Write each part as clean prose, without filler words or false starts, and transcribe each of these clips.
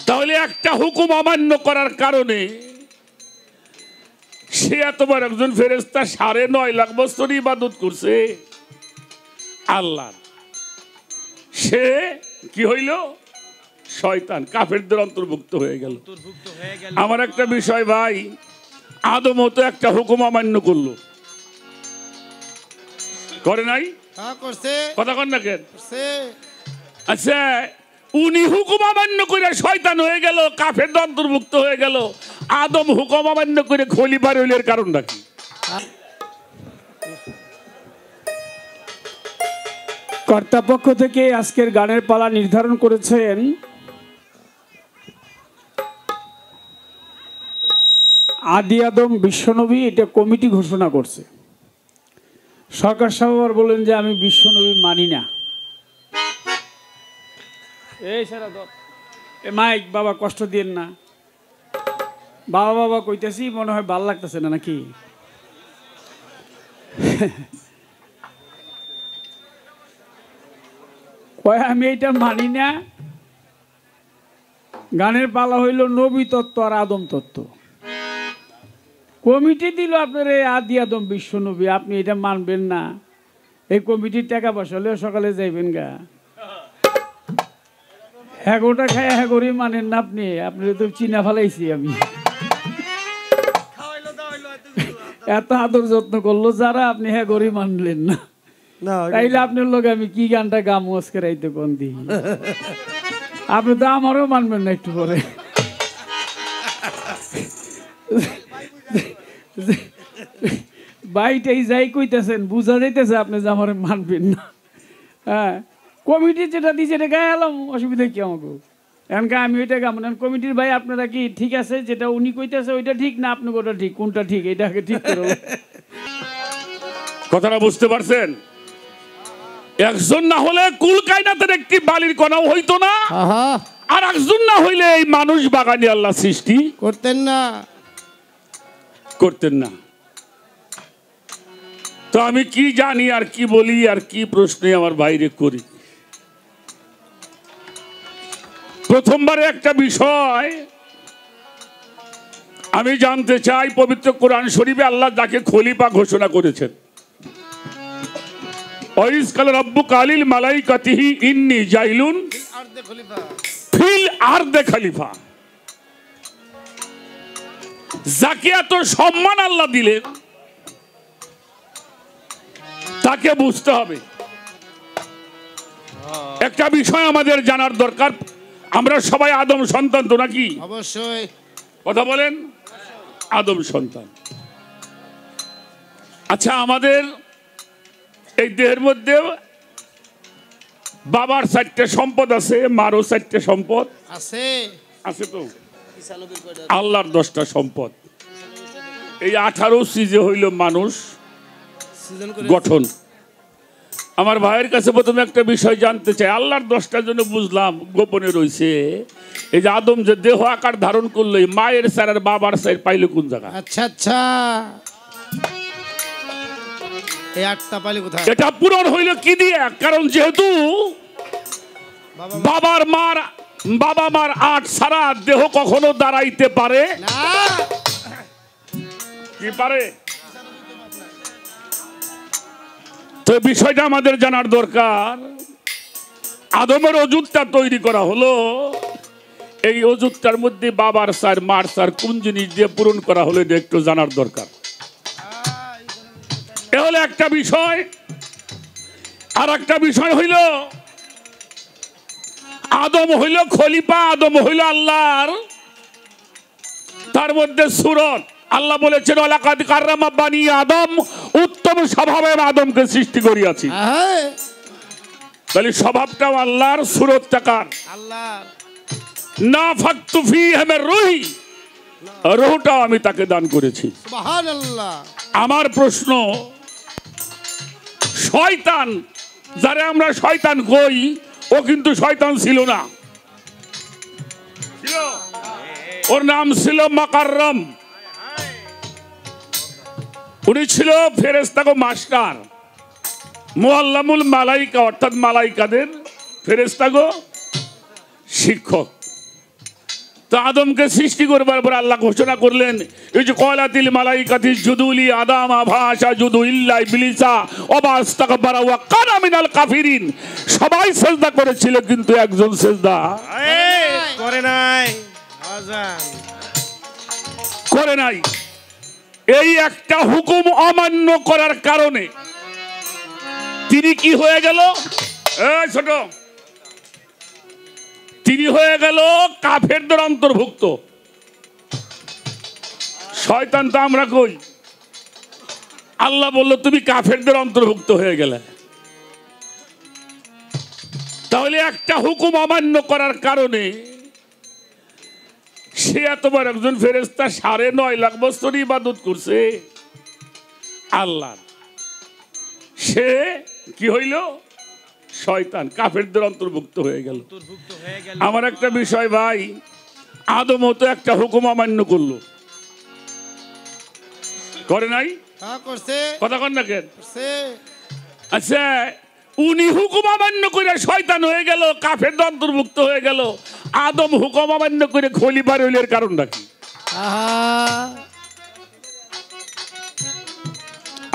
তাহলে একটা হুকুম অমান্য করার কারণে সে এতবার একজন ফেরেশতা 9.5 লাখ বছর ইবাদত করছে আল্লাহ, সে কি হইল? শয়তান, কাফেরদের অন্তর্ভুক্ত হয়ে গেল। আমার একটা বিষয় ভাই, আদম তো একটা হুকুম অমান্য করলো, করে নাই? কথা কন না কেন? আচ্ছা, উনি হুকুম অমান্য করে শয়তান হয়ে গেল, কাফেরদের অন্তর্ভুক্ত হয়ে গেল, আদম হুকুম অমান্য করে খলিফা হইল, এর কারণটা কি? কর্তাপক্ষ থেকে আজকের গানের পালা নির্ধারণ করেছেন আদি আদম বিশ্বনবী, এটা কমিটি ঘোষণা করছে। সরকার সাহেব বলেন যে আমি বিশ্বনবী মানি না। এই সারা মাইক বাবা, কষ্ট দিয়েন না বাবা, বাবা কইতেছি, মনে হয় ভাল লাগতেছে না নাকি? কয় আমি এটা মানি না। গানের পালা হইল নবী তত্ত্ব আর আদম তত্ত্ব। কমিটি দিল আপনার এই আদি আদম বিশ্ব নবী, আপনি এটা মানবেন না। এই কমিটির টাকা পয়সা হলেও সকালে যাইবেন গা, হ্যাগোটা খায় হ্যাগোরই মানেন না আপনি। আপনি তো চিনা ফেলাইছি আমি, এত আদর যত্ন করলো যারা, আপনি হ্যাগোরই মানলেন না। তাইলে আপনার লোক আমি কি গানটা গাম আজকে রাইতে কোন দিই? আপনি তো আমারও মানবেন না একটু পরে। বাইটাই যাই কইতেছেন, বুঝা যাইতেছে আপনি যে আমার মানবেন না। হ্যাঁ, কমিটি যেটা দিয়েছে এটা গায়ে এলাম, অসুবিধা কি আমাকে? এমনকি আমি ওইটা গামন। কমিটির ভাই আপনারা কি ঠিক আছে, যেটা উনি কইতেছে ওইটা ঠিক না আপনি ওটা ঠিক, কোনটা ঠিক এটাকে ঠিক করো। কথাটা বুঝতে পারছেন? একজন না হলে কুল কায়নাতের একটি বালির কণাও হইতো না, আর একজন না হইলে এই মানুষ বাগানে আল্লাহ সৃষ্টি করতেন না। তো আমি কি জানি আর কি বলি আর কি প্রশ্নে আমার বাইরে করি। প্রথমবারে একটা বিষয় আমি জানতে চাই, পবিত্র কোরআন শরীফে আল্লাহ যাকে খলিফা ঘোষণা করেছেন, ওয়াইজ কাল রাব্বুকা আলিল মালাইকাতিহি ইন্নী জাইলুন ফিল আরদে খলিফা। যাকে এত সম্মান আল্লাহ দিলেন তাকে বুঝতে হবে। একটা বিষয় আমাদের জানার দরকার, আমরা সবাই আদম সন্তান তো নাকি? অবশ্যই। কথা বলেন, আদম সন্তান। আচ্ছা, আমাদের এই দেহের মধ্যে বাবার 4টে সম্পদ আছে, মারও 4টে সম্পদ আছে, আছে তো? আল্লাহর 10টা সম্পদ। এই 18 সিজে হইল মানুষ গঠন। আমার ভাইয়ের কাছে প্রথমে একটা বিষয় জানতে চাই, আল্লাহর 10টার জন্য বুঝলাম গোপনে রয়েছে। এই যে আদম যে দেহ আকার ধারণ করলো, মায়ের স্যার আর বাবার স্যার পাইলো কোন জায়গা? আচ্ছা আচ্ছা, এই 8টা পাইলো কোথায়? এটা পূরণ হইল কি দিয়ে? কারণ যেহেতু বাবা মার 8 ছাড়া দেহ কখনো দাঁড়াইতে পারে না। কি পারে? তো বিষয়টা আমাদের জানার দরকার। আদমের অজুতটা তৈরি করা হলো, এই অজুতটার মধ্যে বাবার সার মার সার কোন জিনিস দিয়ে পূরণ করা হলো এটা একটু জানার দরকার। এ হলো একটা বিষয়। আর একটা বিষয় হইল, আদম হইল খলিফা, আদম হইল আল্লাহর, তার মধ্যে সূরত। আল্লাহ বলেছেন ওয়ালাকাদ কাররামা বানি আদম, উত্তম স্বভাবে আদমকে সৃষ্টি করিয়াছি। তাহলে স্বভাবটাও আল্লাহর, সূরতটা কার? আল্লাহর। নাফাখতু ফীহি মির রূহি, রূহটাও আমি তাকে দান করেছি। সুবহানাল্লাহ। আমার প্রশ্ন, শয়তান যারে আমরা শয়তান কই, ও কিন্তু শয়তান ছিল না, ছিল ওর নাম ছিল মাকাররম। উনি ছিল ফেরেশতাগো মাস্টার, মুআল্লামুল মালাইকা, অর্থাৎ মালাইকাদের ফেরেশতাগো শিক্ষক। তো আদমকে সৃষ্টি করবার পর আল্লাহ ঘোষণা করলেন, এই যে কলাতিল মালাইকাতি জুদুলি আদাম ভাষা জুদু ইল্লা ইবলিসা ওয়াস্তাকবারা ওয়া কানা মিনাল কাফিরিন। সবাই সিজদা করেছিল কিন্তু একজন সিজদা করে নাই। এই একটা হুকুম অমান্য করার কারণে তিনি কি হয়ে গেল? ছোট, তিনি হয়ে গেল কাফেরদের অন্তর্ভুক্ত। শয়তান তো আমরা কই, আল্লাহ বলল তুমি কাফেরদের অন্তর্ভুক্ত হয়ে গেলে। তাহলে একটা হুকুম অমান্য করার কারণে সে এতবার একজন ফেরেশতা 9.5 লাখ বছর ইবাদত করছে আল্লাহ, সে কি হইল? শয়তান, কাফেরদের অন্তর্ভুক্ত হয়ে গেল। আমার একটা বিষয় ভাই, আদমও তো একটা হুকুম অমান্য করলো, করে নাই? কথা কন না কেন? আচ্ছা, উনি হুকুম অমান্য করে শয়তান হয়ে গেল, কাফেরদের অন্তর্ভুক্ত হয়ে গেল। আদম হুকুম অমান্য করে খলিফা হইল, এর কারণটা কি?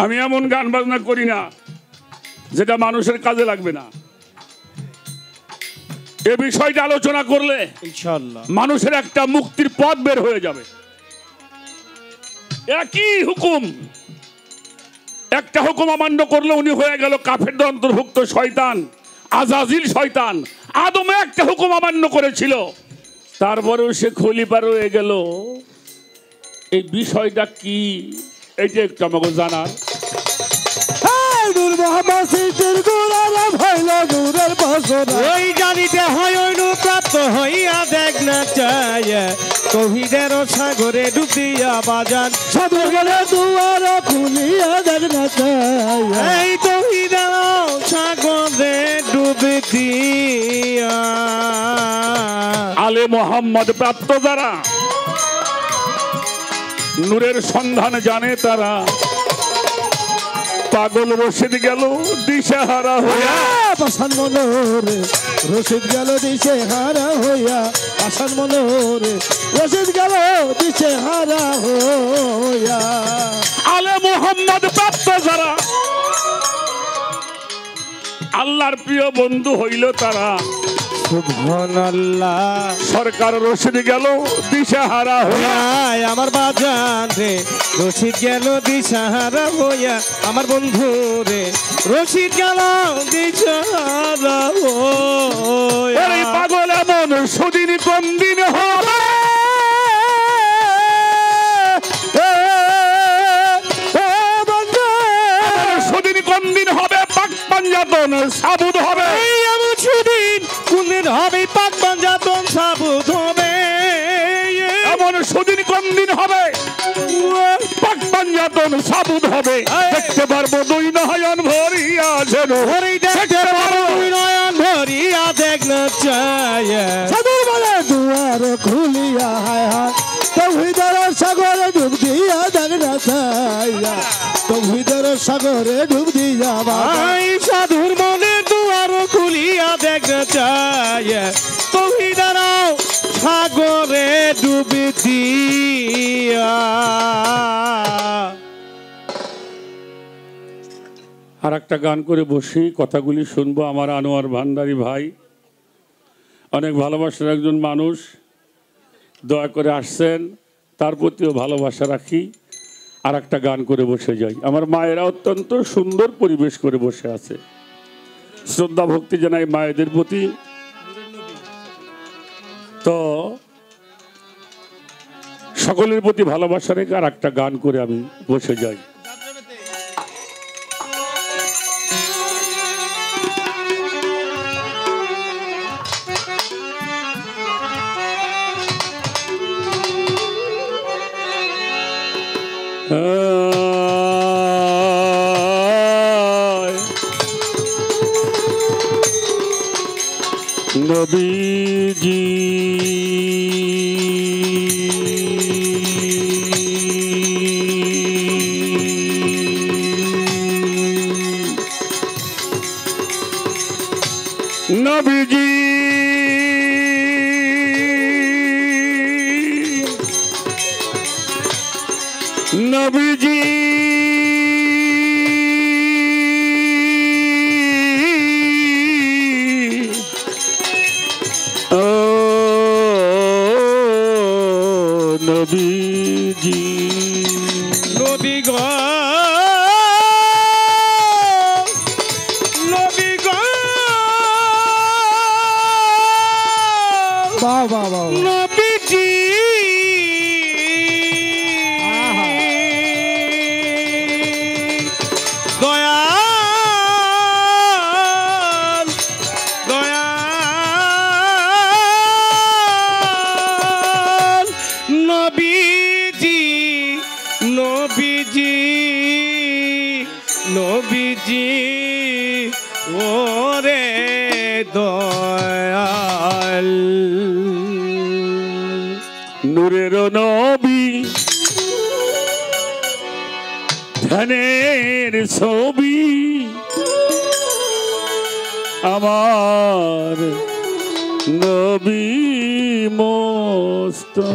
আমি এমন গান বাজনা করি না যেটা মানুষের কাজে লাগবে না। এ বিষয়টা আলোচনা করলে ইনশাআল্লাহ মানুষের একটা মুক্তির পথ বের হয়ে যাবে। একই হুকুম, একটা হুকুম অমান্য করলে উনি হয়ে গেল কাফেরদের অন্তর্ভুক্ত শয়তান, আজাজিল শয়তান। আদম একটা হুকুম অমান্য করেছিল, তারপরেও সে খলিফা রয়ে গেল। এই বিষয়টা কি, এইটা একটু আমাকে জানার। ওই জানিতে হয় অনুপ্রাপ্ত হইয়া দেখ না চায়, তৌহিদের সাগরে ডুবিয়া বাজান সাধুর গেলে দুয়ার খুলিয়া দেখ না চায়, এই তৌহিদের সাগরে ডুবে দিয়া। আলে মোহাম্মদ প্রাপ্ত যারা, নূরের সন্ধান জানে তারা, পাগল রশিদ গেল দিশেহারা হইয়া, পাশান মনোরে রশিদ গেল দিশেহারা হইয়া, পাশান মনোরে রশিদ গেল দিশেহারা হইয়া। আলে মোহাম্মদ প্রাপ্ত যারা, আল্লাহর প্রিয় বন্ধু হইল তারা, সুবহানাল্লাহ। সরকার রশিদ গেল দিশেহারা হইয়া, আমার বাজান রে রশিদ গেল দিশেহারা হইয়া, আমার বন্ধু রে রশিদ গেল দিশেহারা হইয়া। ওই পাগল এমন সুদিন কোন দিন হবে, সুদিন কোন দিন হবে, পাক পাঞ্জাতন সাবুদ হবে। এমন সুদিন কোন দিন হবে, পাক পাঞ্জাতন সাবুদ হবে। এমন সুদিন কোন দিন হবে, পাক পাঞ্জাতন সাবুদ হবে। দেখতে পারবো দুই নয়ন ভরিয়া, যেন দেখতে পারবো দুই নয়ন ভরিয়া দেখ না চায়, সাধুর বলে দুয়ার খুলিয়া, হায় হায় তৌহিদের সাগরে ডুব দিয়া দেখ না চায়, তৌহিদের সাগরে ডুব দিয়া। ভাই সাধুর মনে দুয়ার খুলিয়া দেখ না চায়, তৌহিদের সাগরে ডুবি দিয়া। আর একটা গান করে বসি, কথাগুলি শুনবো। আমার আনোয়ার ভান্ডারী ভাই অনেক ভালোবাসার একজন মানুষ, দয়া করে আসছেন, তার প্রতিও ভালোবাসা রাখি। আর একটা গান করে বসে যাই। আমার মায়েরা অত্যন্ত সুন্দর পরিবেশ করে বসে আছে, শ্রদ্ধা ভক্তি জানাই মায়েদের প্রতি। তো সকলের প্রতি ভালোবাসা রেখে আর একটা গান করে আমি বসে যাই। নবীজি নবীজি নবীজি নবী গো নবী গো বাবা বাবা নবীজি দয়াল দয়াল নবীজি নবীজি নবীজি ওরে দয়াল নূরের নবী ধ্যানের ছবি আমার নবী মোস্তফা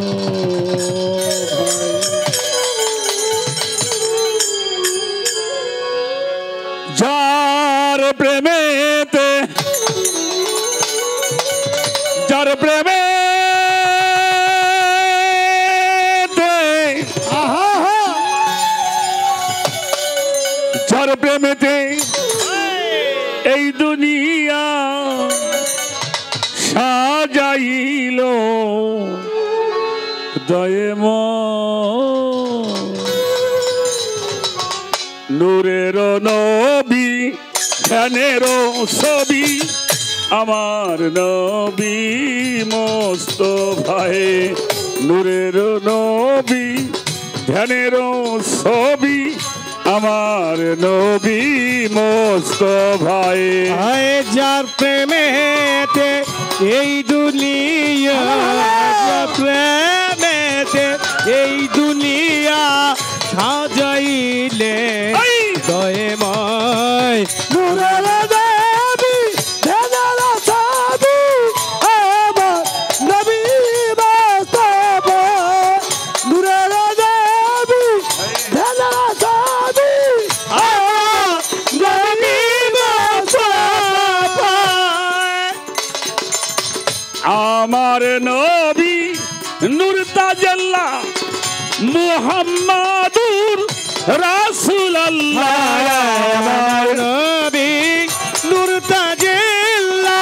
যার প্রেমেতে যার প্রেমে যার প্রেমেতে এই দুনিয়া সাজাইল দয়েম নূরের নবী ধ্যানের ছবি আমার নবী মোস্তফায়ে নূরের নবী ধ্যানের ছবি আমার নবী মোস্তফায়ে হায় যার প্রেমেতে এই দুনিয়া যার প্রেমেতে এই দুনিয়া সাজাইলে দয়েময় নূরের নবী ধ্যানের ছবি আমার নবী মোস্তফা নূরের নবী ধ্যানের ছবি আমার নবী মোস্তফা আমার নবী নূর তাজাল্লা মুহাম্মাদুর রাসূলুল্লাহ আমার নবী নূর তাজাল্লা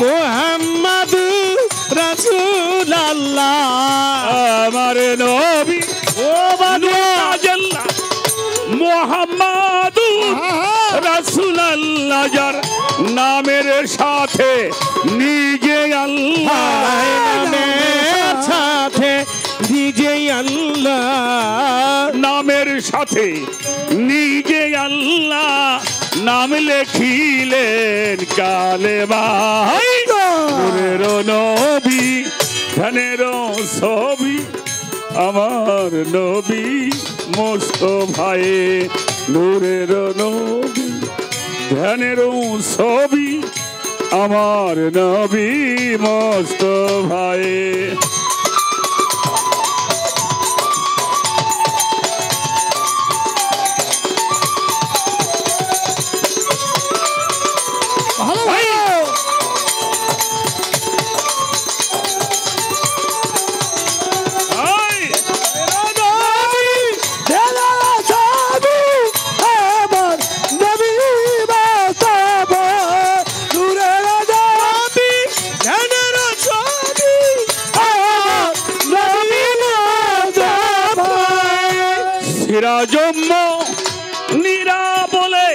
মুহাম্মাদুর রাসূলুল্লাহ আমার নবী ও নূর তাজাল্লা মুহাম্মাদুর রাসূলুল্লাহ যার নামের সাথে নিজে আল্লাহ সাথে নিজে আল্লাহ নামের সাথে নিজে আল্লাহ নাম লেখিলেন কালেমা নূরের নবী ধ্যানের ছবি আমার নবী মোস্তফায়ে নূরের নবী ধ্যানের ছবি আমার নবী মোস্তফায়ে সিরাজম্ম নিরা বলে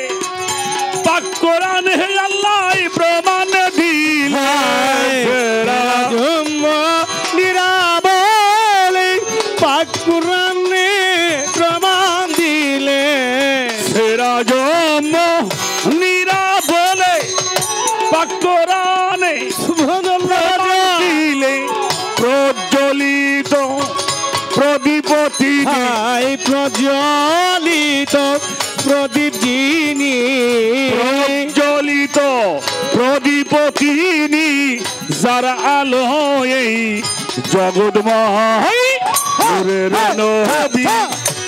পাক কোরআন হে আল্লাহ প্রমাণ দিলেন সিরাজম্ম নিরা বলে পাক কোরআনে প্রমাণ দিলে সিরাজম্ম নিরা বলে পাক কোরআনে প্রমাণ দিলে প্রজ্বলিত প্রদীপতি প্রজ্বলিত প্রদীপ যিনি প্রজ্বলিত প্রদীপ তিনি যার আলো এই জগৎময় নূরের নবী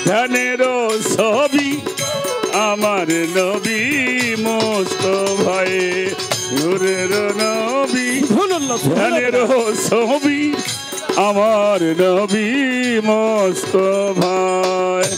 ধ্যানের ছবি আমার নবী মোস্তফায়ে নূরের নবী ধ্যানের ছবি আমার নবী মোস্তফায়।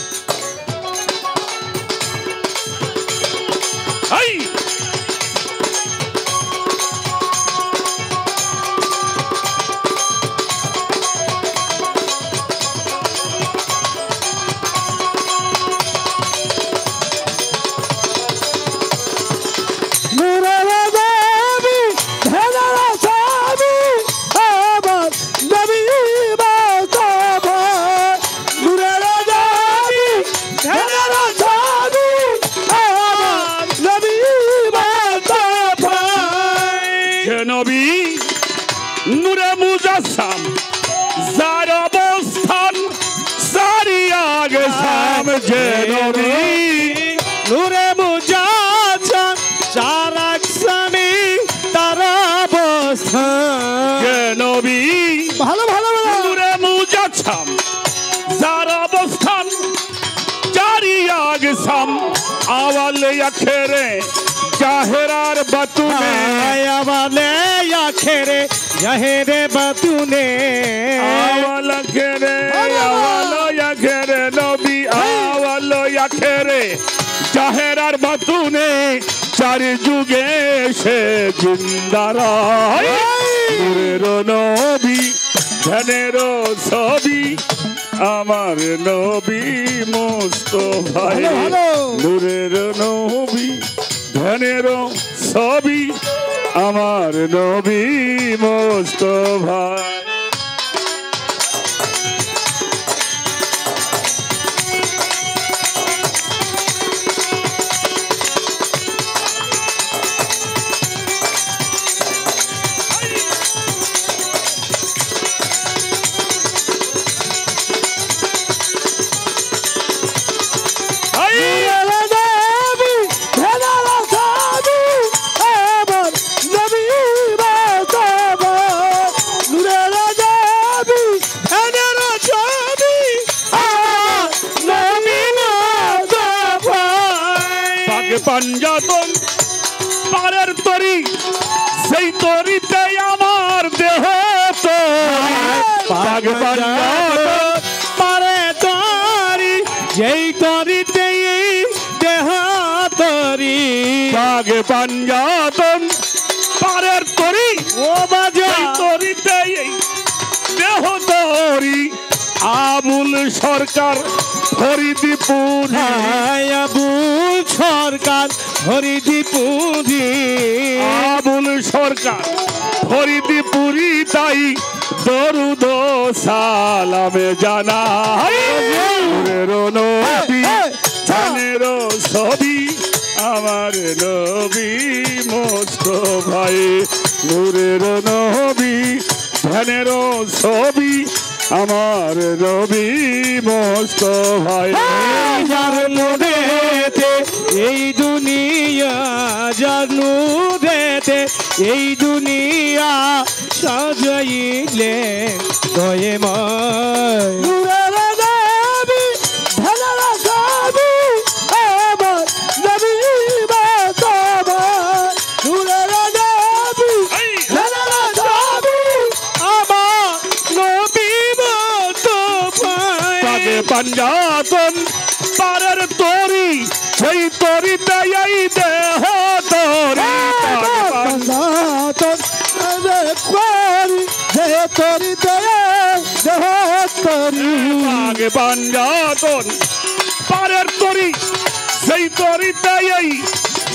নূরে মুজাসসাম যার অবস্থান সারিয়া গেছাম যে নবী নূরে মুজাসসাম যার আকসামি তার অবস্থান যে নবী ভালো ভালো নূরে মুজাসসাম যার অবস্থান সারিয়া গেছাম আওয়ালে আখেরে জাহেরার বাতুনে আওয়ালে আখেরে জাহেরে বাতুনে আওয়াল আখেরে নবী আওয়াল আখেরে জাহেরার বাতুনে চার যুগে সে জিন্দারা নূরের নবী ধ্যানের ছবি আমার নবী মোস্তফায় নূরের নবী ধ্যানের ছবি আমার নবী মোস্তফায়। পাঞ্জাতন পারের তরি সেই তরিতে আমার দেহ তো পারে তরি যেই তরিতে দেহ তরি বাগে পাঞ্জাতন পারের তরি ও বাজা তরিতে দেহ তরি আবুল সরকার হরিদীপুর আবুল সরকার হরিদীপুরি আবুল সরকার হরিদীপুরি তাই দরুদ সালামে জানাই নূরের নবী ধ্যানের ছবি আমার নবী মোস্তফায় নূরের নবী ধ্যানের ছবি আমার নবী মোস্তফায় যার নূরেতে এই দুনিয়া যার নূরেতে এই দুনিয়া সাজাইলে দয়েময় নূরের নবী ধ্যানের ছবি আমার নবী মোস্তফা নূরের নবী ধ্যানের ছবি আমার নবী মোস্তফা পাঞ্জাতন পারের তরি সেই তরিতে এই দেহ তরি পাঞ্জাতন করি দেহ তরিতে দেহ তরি পাঞ্জাতন পারের তরি সেই তরিতে এই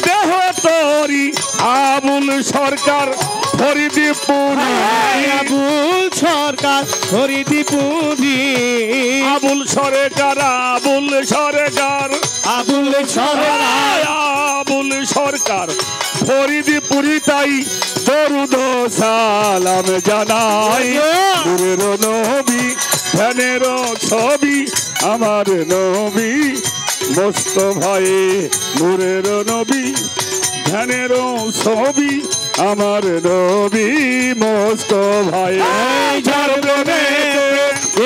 দেহ তরি আবুল সরকার হরিদীপুরি আবুল সরকার হরিদীপুরি আবুল সরকার আবুল সরকার আবুল সরকার আবুল সরকার হরিদীপুরি তাই দরুদ সালাম জানাই নূরের নবী ধ্যানের ছবি আমার নবী মোস্তফায় নূরের নবী ধ্যানের ছবি আমার নবী মোস্তফায় যার প্রেমে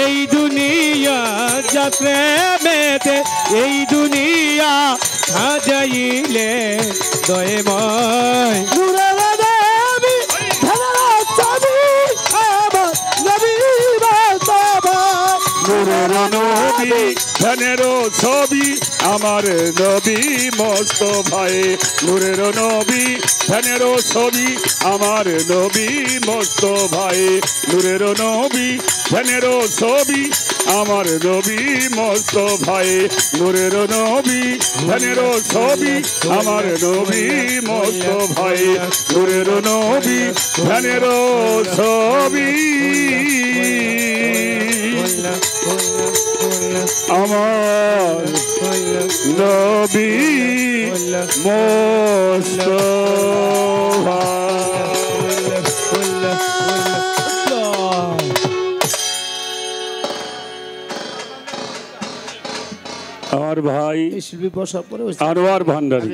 এই দুনিয়া যার প্রেমেতে এই দুনিয়া সাজাইলে দয়েময় নূরের নবী ধ্যানের ছবি আমার নবী ধ্যানেরও ছবি আমার নবী মোস্তফায় নূরের নবী ধ্যানেরও ছবি আমার নবী মোস্তফায় নূরের নবী ধ্যানেরও ছবি আমার নবী মোস্তফায় নূরের নবী ধ্যানেরও ছবি আমার নবী মোস্তফায় নূরের নবী ধ্যানেরও ছবি আমার নবী মোস্তফা। আমার ভাই আনোয়ার ভান্ডারী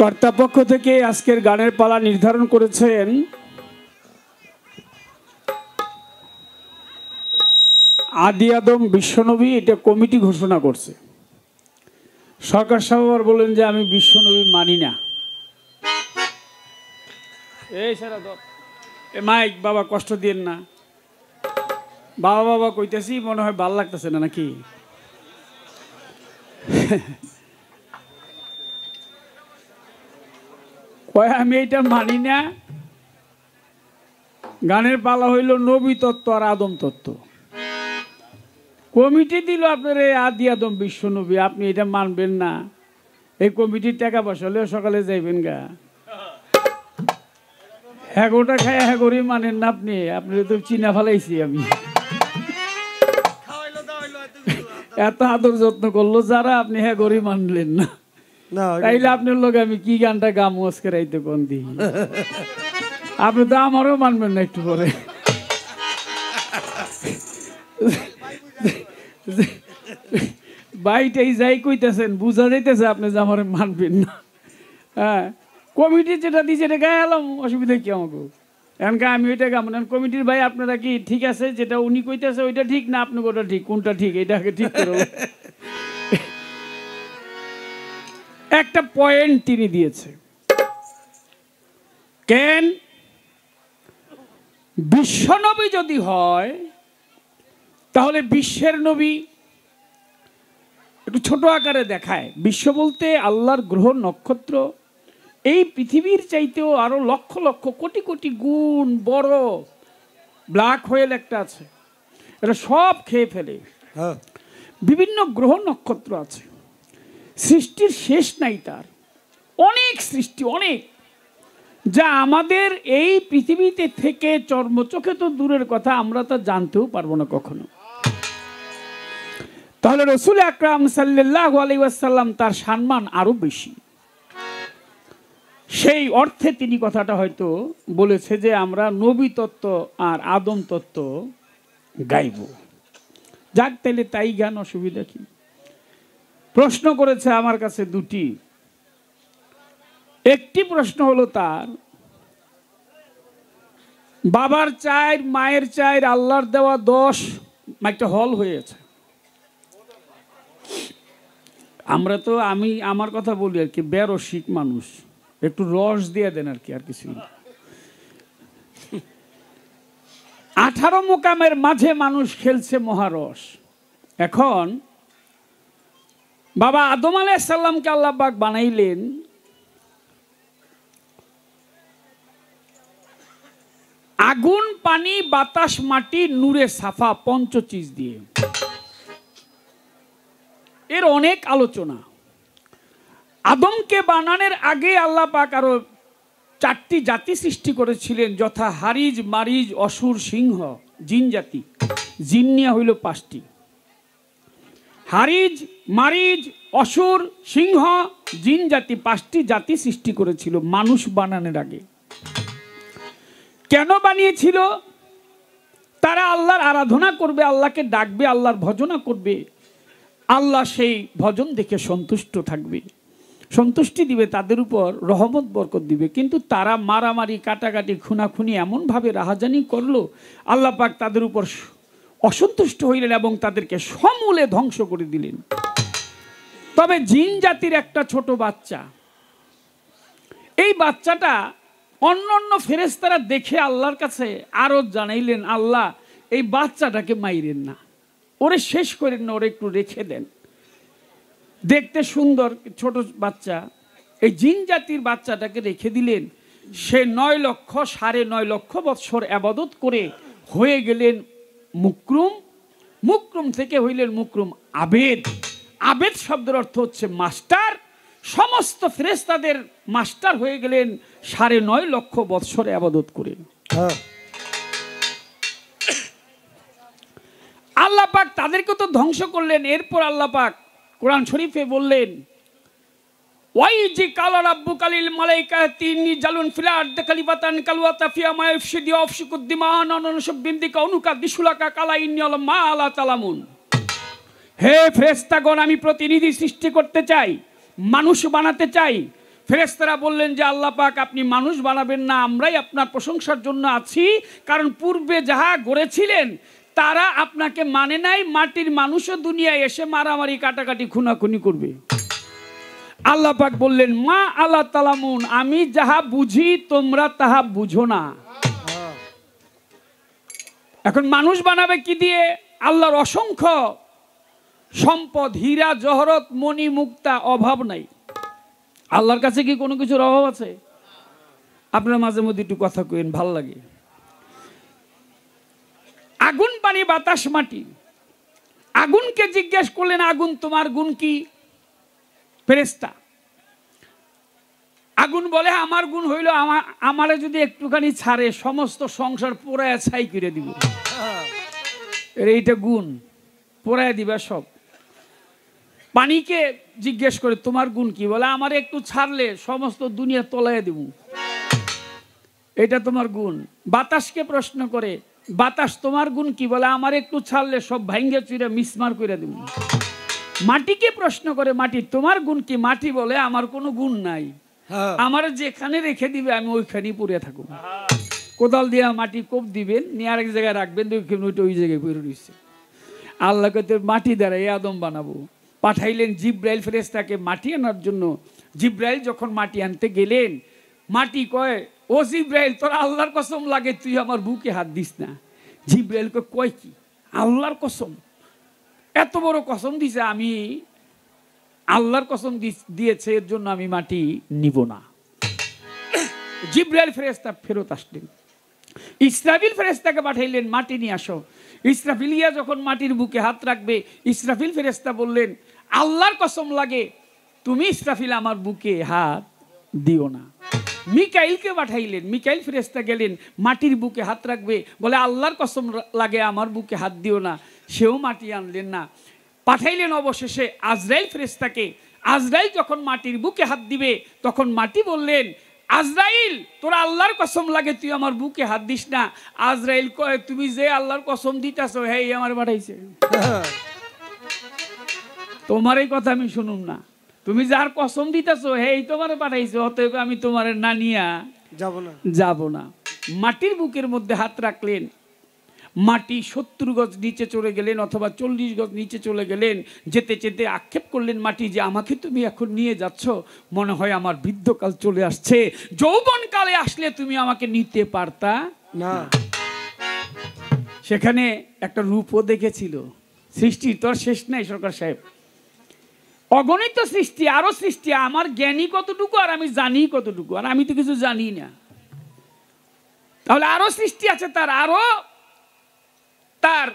কর্তাপক্ষ থেকে আজকের গানের পালা নির্ধারণ করেছেন আদি আদম বিশ্বনবী। এটা কমিটি ঘোষণা করছে। সরকার সাহেব বলেন যে আমি বিশ্বনবী মানি না। এই সারা মাইক বাবা কষ্ট দিয়েন না, বাবা বাবা কইতেছি মনে হয় ভাল লাগতেছে না নাকি? আমি এটা মানি না। গানের পালা হইল নবী তত্ত্ব আর আদম তত্ত্ব। কমিটি দিল আপনার আদি আদম বিশ্ব নবী, আপনি এটা মানবেন না। এই কমিটির টাকা পয়সা হলেও সকালে যাইবেন গা। হ্যাঁ গোটা খায় হ্যাঁ করে মানেন না আপনি। আপনার তো চিনা ফেলাইছি আমি। এত আদর যত্ন করলো যারা, আপনি হ্যাঁ করে মানলেন না। তাইলে আপনার লোক আমি কি গানটা গামো আজকে রাইতে কোন দিই? আপনি তো আমারও মানবেন না একটু পরে। বাইটাই যাই কইতেছেন বুঝা যাইতেছে আপনি যে আমার মানবেন না। হ্যাঁ কমিটি যেটা দিয়েছে এটা গায়ে এলাম, অসুবিধা কি আমাকে? এমনকি আমি ওইটা গাম না। কমিটির ভাই আপনারা কি ঠিক আছে যেটা উনি কইতেছে ওইটা ঠিক না আপনি ওটা ঠিক? কোনটা ঠিক এটা আগে ঠিক করো। একটা পয়েন্ট তিনি দিয়েছে, কেন বিশ্বনবী যদি হয় তাহলে বিশ্বের নবী একটু ছোট আকারে দেখায়। বিশ্ব বলতে আল্লাহর গ্রহ নক্ষত্র এই পৃথিবীর চাইতেও আরো লক্ষ লক্ষ কোটি কোটি গুণ বড় ব্ল্যাক হোয়েল একটা আছে, এটা সব খেয়ে ফেলে। বিভিন্ন গ্রহ নক্ষত্র আছে, সৃষ্টির শেষ নাই তার, অনেক সৃষ্টি অনেক, যা আমাদের এই পৃথিবীতে থেকে চর্মচোখে তো দূরের কথা আমরা তা জানতেও পারবো না কখনো। তাহলে রাসূল আকরাম সাল্লাল্লাহু আলাইহি ওয়াসাল্লাম তার সম্মান আরো বেশি। সেই অর্থে তিনি কথাটা হয়তো বলেছে যে আমরা নবী তত্ত্ব আর আদম তত্ত্ব গাইব। যাক তাইলে তাই গান, অসুবিধা কি? প্রশ্ন করেছে আমার কাছে দুটি। একটি প্রশ্ন হলো তার বাবার চাই মায়ের চাই আল্লাহর দেওয়া 10 একটা হল হয়েছে। আমরা তো আমি আমার কথা বলি আর কি, বেরসিক মানুষ, একটু রস দিয়ে দেন আর কি, আর কিছু। 18 মোকামের মাঝে মানুষ খেলছে মহারস। এখন বাবা আদম আলাইহিস সালামকে আল্লাহ পাক বানাইলেন আগুন পানি বাতাস মাটি নূরে সাফা পঞ্চচিজ দিয়ে। এর অনেক আলোচনা। আদমকে বানানোর আগে আল্লাহ পাক আরো 4টি জাতি সৃষ্টি করেছিলেন, যথা হারিজ মারিজ অসুর সিংহ জিন জাতি। জিন নিয়ে হইল 5টি। হারিজ মারিজ অসুর সিংহ জিন জাতি 5টি জাতি সৃষ্টি করেছিল মানুষ বানানোর আগে। কেন বানিয়েছিল? তারা আল্লাহর আরাধনা করবে, আল্লাহকে ডাকবে, আল্লাহর ভজনা করবে, আল্লাহ সেই ভজন দেখে সন্তুষ্ট থাকবে, সন্তুষ্টি দিবে, তাদের উপর রহমত বরকত দিবে। কিন্তু তারা মারামারি কাটাকাটি খুনাখুনি এমনভাবে রাহাজানি করলো, আল্লাহ পাক তাদের উপর অসন্তুষ্ট হইলেন এবং তাদেরকে সমূলে ধ্বংস করে দিলেন। তবে জিন জাতির একটা ছোট বাচ্চা, এই বাচ্চাটা অন্য অন্য ফেরেশতারা দেখে আল্লাহর কাছে আরো জানাইলেন, আল্লাহ এই বাচ্চাটাকে মাইরেন না, ওরে শেষ করেন না, ওরে একটু রেখে দেন। দেখতে সুন্দর ছোট বাচ্চা, এই জিন জাতির বাচ্চাটাকে রেখে দিলেন। সে 9,9.5 লক্ষ বৎসর আবাদত করে হয়ে গেলেন মুকরুম, মুকরুম থেকে হইলেন মুকরুম আবেদ। আবেদ শব্দের অর্থ হচ্ছে মাস্টার। সমস্ত ফেরেশতাদের মাস্টার হয়ে গেলেন 9.5 লক্ষ বৎসরে আবাদত করে। আল্লাহ পাক তাদেরকে তো ধ্বংস করলেন। এরপর আল্লাহ পাক কোরআন শরীফে বললেন, ওয়াইজি কালা রাব্বুকা লিল মালাইকাতি ইন্নী জালুন ফিল আরদি খালিফাতান কালওয়াতা ফিয়া মা ইফসিদি ওয়াফসিকুদ দিমান অনুসবিন্দিকা অনুকাদিসুলাকা কালা ইন্নী আলাম মা লা তালামুন। হে ফেরেশতাগণ, আমি প্রতিনিধি সৃষ্টি করতে চাই, মানুষ বানাতে চাই। ফেরেশতারা বললেন যে আল্লাহ পাক আপনি মানুষ বানাবেন না, আমরাই আপনার প্রশংসার জন্য আছি, কারণ পূর্বে যাহা গড়েছিলেন তারা আপনাকে মানে নাই। মাটির মানুষও দুনিয়ায় এসে মারামারি কাটাকাটি খুনাখুনি করবে। আল্লাহ পাক বললেন, মা আলা তালামুন, আমি যাহা বুঝি তোমরা তাহা বুঝো না। এখন মানুষ বানাবে কি দিয়ে? আল্লাহর অসংখ্য সম্পদ, হীরা জহরত মণি মুক্তা, অভাব নাই। আল্লাহর কাছে কি কোনো কিছুর অভাব আছে? আপনার মাঝে মধ্যে একটু কথা কইন, ভাল লাগে। আগুন, পানি, বাতাস, মাটি। আগুনকে জিজ্ঞেস করলেন, আগুন তোমার গুণ কি? ফেরেশতা। আগুন বলে, আমার গুণ হইল আমারে যদি একটুখানি ছাড়ে সমস্ত সংসার পোড়ায় ছাই করে দিব। এইটা গুণ, পোড়ায় দিবা সব। পানিকে জিজ্ঞেস করে তোমার গুণ কি? বলে আমার একটু ছাড়লে সমস্ত দুনিয়া তলায় দেব, এটা তোমার গুণ। বাতাসকে প্রশ্ন করে, বাতাস তোমার গুণ কি? বলে আমার একটু ছাড়লে সব ভাঙ্গে চুরে মিসমার করে দেব। মাটিকে প্রশ্ন করে, মাটি তোমার গুণ কি? মাটি বলে আমার কোনো গুণ নাই, আমার যেখানে রেখে দিবে আমি ওইখানেই পড়ে থাকবো। কোদাল দিয়ে মাটি কোপ দিবেন, নিয়ে আরেক জায়গায় রাখবেন, ওইটা ওই জায়গায় পড়ে রয়েছে। আল্লাহকে তো মাটি দ্বারা এই আদম বানাবো। পাঠাইলেন জিব্রাইল ফেরেশতাকে মাটি আনার জন্য। জিব্রাইল যখন মাটি আনতে গেলেন, মাটি কয়, ও জিব্রাইল তোর আল্লাহর কসম লাগে তুই আমার বুকে হাত দিস না। জিব্রাইল কয় কি? আল্লাহর কসম? এত বড় কসম দিছে, আমি আল্লাহর কসম দিয়েছে, এর জন্য আমি মাটি নিব না। জিব্রাইল ফেরেশতা ফেরত আসলেন। ইসরাফিল ফেরেশতাকে পাঠাইলেন, মাটি নিয়ে আসো। ইসরাফিলিয়া যখন মাটির বুকে হাত রাখবে, ইসরাফিল ফেরেশতা বললেন, আল্লাহর কসম লাগে তুমি ইসরাফিল আমার বুকে হাত দিও না। মিকাইলকে পাঠাইলেন। মিকাইল ফেরেশতা গেলেন, মাটির বুকে হাত রাখবে, বলে আল্লাহর কসম লাগে আমার বুকে হাত দিও না। সেও মাটি আনলেন না। পাঠাইলেন অবশেষে আজরাইল ফেরেশতাকে। আজরাইল যখন মাটির বুকে হাত দিবে, তখন মাটি বললেন, আজরাইল তোর আল্লাহর কসম লাগে তুই আমার বুকে হাত দিস না। আজরাইল কয়, তুমি যে আল্লাহর কসম দিতেছো হেই আমার পাঠাইছে, তোমার এই কথা আমি শুনুম না। তুমি যার কসম দিতেছো হেই তোমার পাঠাইছে, অতএব আমি তোমার না নিয়া যাব না। মাটির বুকের মধ্যে হাত রাখলেন। মাটি 70 গজ নিচে চলে গেলেন, অথবা 40 গজ নিচে চলে গেলেন। যেতে যেতে আক্ষেপ করলেন মাটি যে আমাকে তুমি এখন নিয়ে যাচ্ছ, মনে হয় আমার বৃদ্ধকাল চলে আসছে, যৌবনকালে আসলে তুমি আমাকে নিতে পারতা না। সেখানে একটা রূপও দেখেছিল। সৃষ্টির তো শেষ নাই সরকার সাহেব, অগণিত সৃষ্টি, আরো সৃষ্টি। আমার জ্ঞানী কতটুকু আর আমি জানি কতটুকু, আর আমি তো কিছু জানি না। তাহলে আরো সৃষ্টি আছে তার, আরো তার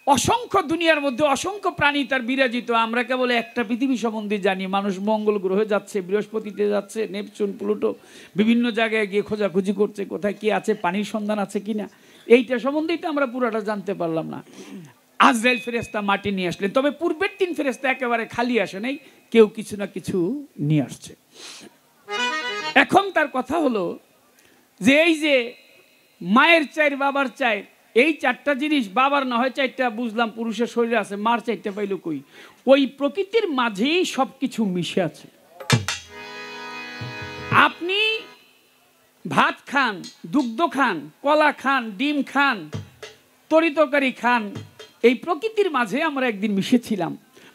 অসংখ্য দুনিয়ার মধ্যে অসংখ্য প্রাণী তার বিরাজিত। আমরা কেবল একটা পৃথিবী সম্বন্ধে জানি, মানুষ মঙ্গল গ্রহে যাচ্ছে, বৃহস্পতিতে যাচ্ছে, নেপচুন, প্লুটো, বিভিন্ন জায়গায় গিয়ে খোঁজাখুঁজি করছে কোথায় কি আছে, পানির সন্ধান আছে কিনা। এইটা সম্বন্ধেই তো আমরা পুরোটা জানতে পারলাম না। আজরাইল ফেরেশতা মাটি নিয়ে আসলেন। তবে পূর্বের 3 ফেরেশতা একেবারে খালি আসে নাই, কেউ কিছু না কিছু নিয়ে আসছে। এখন তার কথা হলো যে এই যে মায়ের চাই, বাবার চাই, এই 4টা জিনিস, বাবার না হয় 4টা বুঝলাম, পুরুষের শরীরে আছে, মার 4টা পাইল কই? ওই প্রকৃতির মাঝেই সবকিছু মিশে আছে। আপনি ভাত খান, দুগ্ধ খান, কলা খান, ডিম খান, তরিতরকারি খান, এই প্রকৃতির মাঝে আমরা একদিন মিশেছিলাম।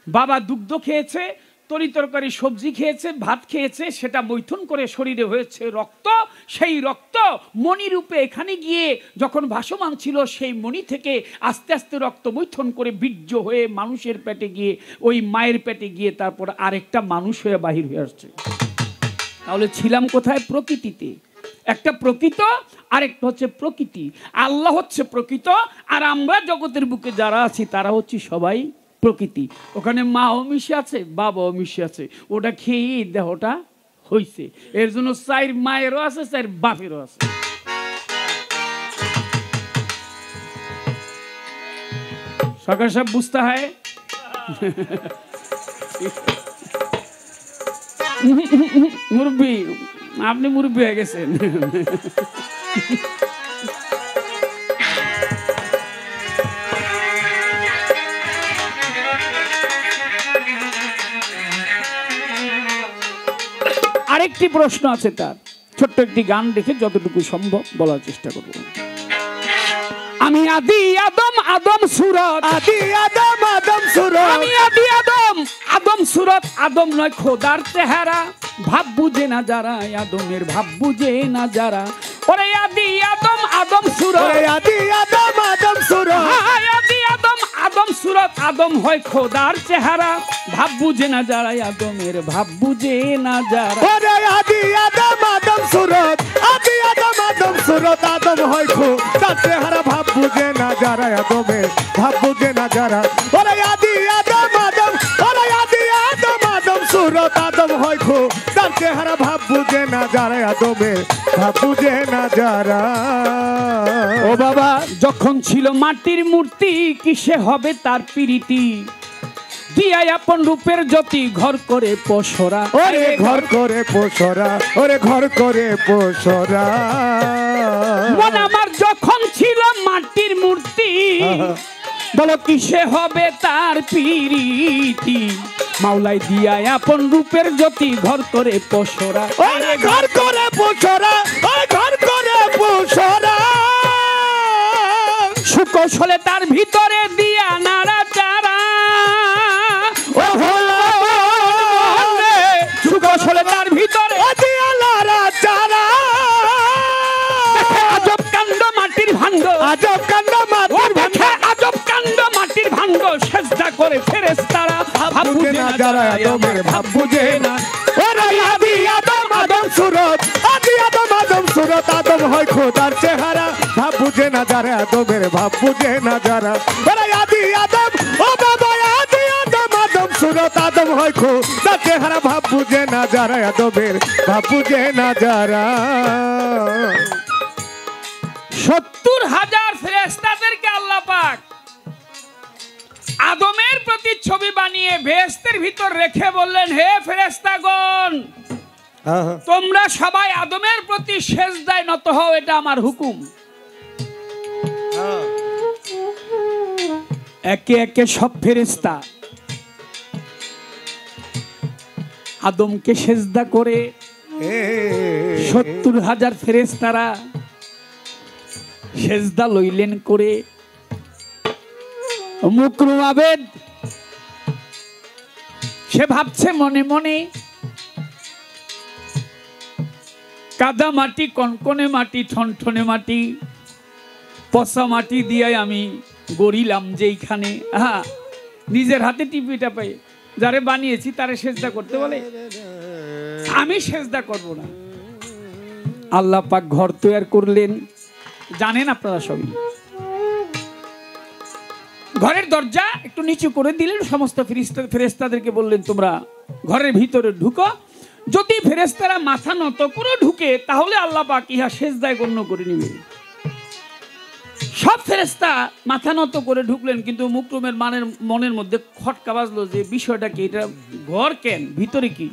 বাবা দুগ্ধ খেয়েছে, তরি তরকারি সবজি খেয়েছে, ভাত খেয়েছে, সেটা মৈথুন করে শরীরে হয়েছে রক্ত। সেই রক্ত মণিরূপে এখানে গিয়ে যখন ভাসমান ছিল, সেই মণি থেকে আস্তে আস্তে রক্ত মৈথুন করে বীর্য হয়ে মানুষের পেটে গিয়ে, ওই মায়ের পেটে গিয়ে তারপর আরেকটা মানুষ হয়ে বাহির হয়ে আসছে। তাহলে ছিলাম কোথায়? প্রকৃতিতে। একটা প্রকৃত, আরেকটা হচ্ছে প্রকৃতি। আল্লাহ হচ্ছে প্রকৃত, আর আমরা জগতের বুকে যারা আছি তারা হচ্ছে সবাই প্রকৃতি। ওখানে মাও মিশে আছে, বাবাও মিশে আছে। ওটা খেয়েই দেহটা হইছে। এর জন্য চার মায়েরও আছে, চার বাপেরও আছে। সরকার সাহেব বুঝতে হয়। মুরব্বী, আপনি মুরব্বী হয়ে গেছেন। আরেকটি প্রশ্ন আছে তার, ছোট্ট একটি গান দেখে যতটুকু সম্ভব বলার চেষ্টা করব। আমি আদি আদম, আদম সুরত, আদি আদম আদম সুরত, আমি আদি আদম, আদম সুরত। আদম নয় খোদার চেহারা, ভাব বুঝে না যারা, আদমের ভাব বুঝে না যারা। ওরে আদি আদম, আদম সুরত, ওরে আদি আদম আদম সুরত, আদি আদম, আদম সুরত। আদম হয় খোদার চেহারা, ভাব বুঝে না যারা, আদমের ভাব বুঝে না যারা। ওরে আদি আদম আদম সুরত, আদি আদম আদম সুরত। আদম হয় খোদার চেহারা, ভাব বুঝে না যারা, আদমের ভাব বুঝে না যারা। ওরে আদি আদম আদম, ওরে আদি আদম আদম সুরত। আদম হয় খোদার চেহারা, ভাব বুঝে না যারা, আদমের ভাব বুঝে না যারা। ও বাবা, যখন ছিল মাটির মূর্তি, কিসে হবে তার প্রীতি? দিয়াই আপন রূপের জ্যোতি, ঘর করে পশরা। ওরে ঘর করে পোষরা, ওরে ঘর করে পোষরা। মন আমার যখন ছিল মাটির মূর্তি, বলো কিসে হবে তার প্রীতি? মাওলাই দিয়াই আপন রূপের জ্যোতি, ঘর করে পশরা। ওরে ঘর করে পোষরা, ওরে ঘর করে পোষরা। সুকৌশলে তার ভিতরে দিয়া নাড়া চারা। ও হলো সুকৌশলে তার ভিতরে দিয়া নাড়া চারা। আজব কাণ্ড মাটির ভাণ্ড, আজব কাণ্ড মাটির ভাণ্ড, আজব কাণ্ড মাটির ভাণ্ড। সেজদা করে ফেরেশতারা, ভাব বুঝে না যারা, আদমের ভাব বুঝে না। ওরে আদি আদম আদম সুরত, আদি আদম আদম সুরত। আদম হয় খোদার চেহারা, ভাব বুঝে না যারা, আদমের ভাব বুঝে না যারা। ওরে আদি আদম, ও বাবা আদি আদম আদম সুরত। আদম হয় খোদার চেহারা, ভাব বুঝে না যারা, আদমের ভাব বুঝে না যারা। 70,000 ফেরেশতাদেরকে আল্লাহ পাক আদমের প্রতি ছবি বানিয়ে বেহেশতের ভিতর রেখে বললেন, হে ফেরেশতাগণ, তোমরা সবাই আদমের প্রতি সেজদায় নত হও, এটা আমার হুকুম। একে একে সব ফেরেশতা আদমকে সেজদা করে 70,000 ফেরেশতারা সেজদা লইলেন করে। মুকরুম আবেদ সে ভাবছে মনে মনে, কাদা মাটি, কনকনে মাটি, ঠনঠনে মাটি, পচা মাটি দিয়ে আমি গড়িলাম যেইখানে। নিজের হাতে টিপি টাপাই যারে বানিয়েছি তারে সেজদা করতে বলে, আমি সেজদা করব না। আল্লাহ পাক ঘর তৈরি করলেন, জানেন আপনারা সবই। ঘরের দরজা একটু নিচু করে দিলেন, সমস্ত ফেরেশতাদেরকে বললেন, তোমরা ঘরের ভিতরে ঢুকো। যদি ফেরেশতারা মাথা নত করে ঢুকে, তাহলে আল্লাহ পাক ইহা সেজদায় গণ্য করে নেবে। সব ফেরেশতা মাথা নত করে ঢুকলেন, কিন্তু মুকরুমের মনের মধ্যে খটকা বাজলো যে বিষয়টা কি, এটা ঘর কেন, ভিতরে কি?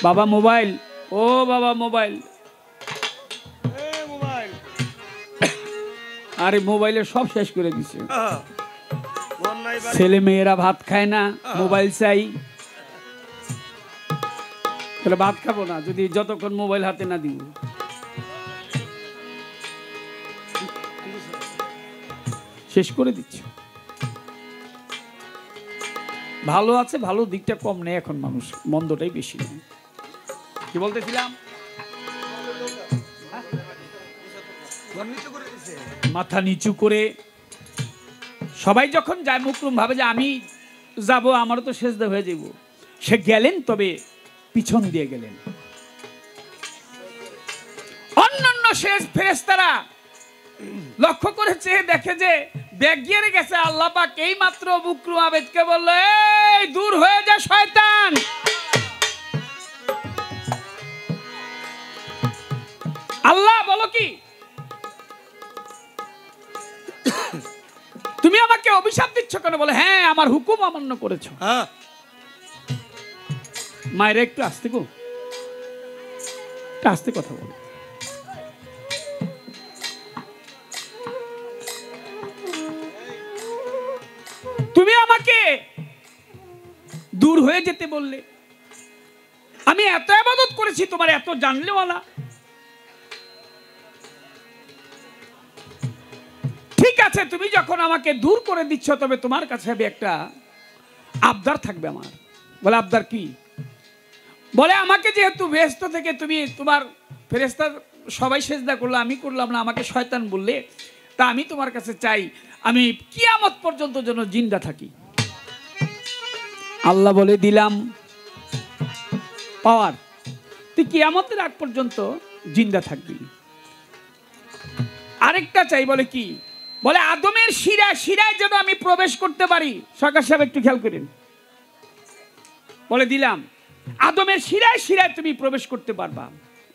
বাবা মোবাইল, ও বাবা মোবাইল, আরে মোবাইলে সব শেষ করে দিছে। ছেলে মেয়েরা ভাত খায় না, মোবাইল চাই। তাহলে ভাত খাবো না যদি যতক্ষণ মোবাইল হাতে না দিব। শেষ করে দিচ্ছে। ভালো আছে, ভালো দিকটা কম নেই এখন মানুষ, মন্দটাই বেশি। কি বলতেছিলাম? মাথা নিচু করে সবাই যখন যায়, মুকরুম ভাবে যে আমি যাব, আমারও তো সেজদা হয়ে যাব। সে গেলেন, তবে পিছন দিয়ে গেলেন। অন্যান্য শেষ ফেরেশতারা লক্ষ্য করেছে, দেখে যে ব্যাগ গিয়ে গেছে। আল্লাহ পাক এই মাত্র মুকরুম আবেদকে বলল, এই দূর হয়ে যা শয়তান। আল্লাহ বলো কি, তুমি আমাকে অভিশাপ দিচ্ছ কেন? বলে, হ্যাঁ, আমার হুকুম অমান্য করেছো। মায়ের একটু আস্তে গো, আস্তে কথা বলো। তুমি আমাকে দূর হয়ে যেতে বললে, আমি এত ইবাদত করেছি, তোমার এত জানলেও না। ঠিক আছে, তুমি যখন আমাকে দূর করে দিচ্ছ, তবে তোমার কাছে একটা আবদার থাকবে আমার। বলে, আবদার কি? বলে, আমাকে যেহেতু বেহেশত থেকে তুমি তোমার ফেরেশতা সবাই সেজদা করলো, আমি করলাম না, আমাকে শয়তান বললে, তা আমি তোমার কাছে চাই আমি কিয়ামত পর্যন্ত যেন জিন্দা থাকি। আল্লাহ বলে, দিলাম পাওয়ার, তুই কিয়ামতের আগ পর্যন্ত জিন্দা থাকবি। আরেকটা চাই। বলে কি? বলে, আদমের শিরায় যেন আমি প্রবেশ করতে পারি। সরকার সাহেব একটু খেয়াল করেন। বলে, দিলাম আদমের শিরায় তুমি প্রবেশ করতে পারবা,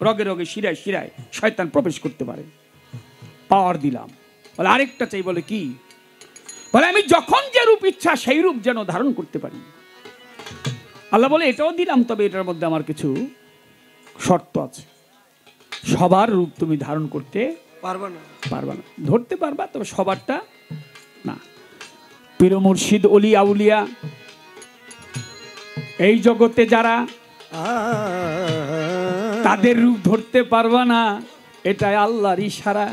রগে রগে শিরায় শয়তান প্রবেশ করতে পারে, পাওয়ার দিলাম। বলে, আরেকটা চাই। বলে কি? বলে, আমি যখন যে রূপ ইচ্ছা সেই রূপ যেন ধারণ করতে পারি। আল্লাহ বলে, এটাও দিলাম, তবে এটার মধ্যে আমার কিছু শর্ত আছে। সবার রূপ তুমি ধারণ করতে পারবা না, ধরতে পারবা, তবে সবারটা না। পীর মুর্শিদ ওলি আউলিয়া এই জগতে যারা, তাদের রূপ ধরতে পারবা না, এটাই আল্লাহর ইশারা।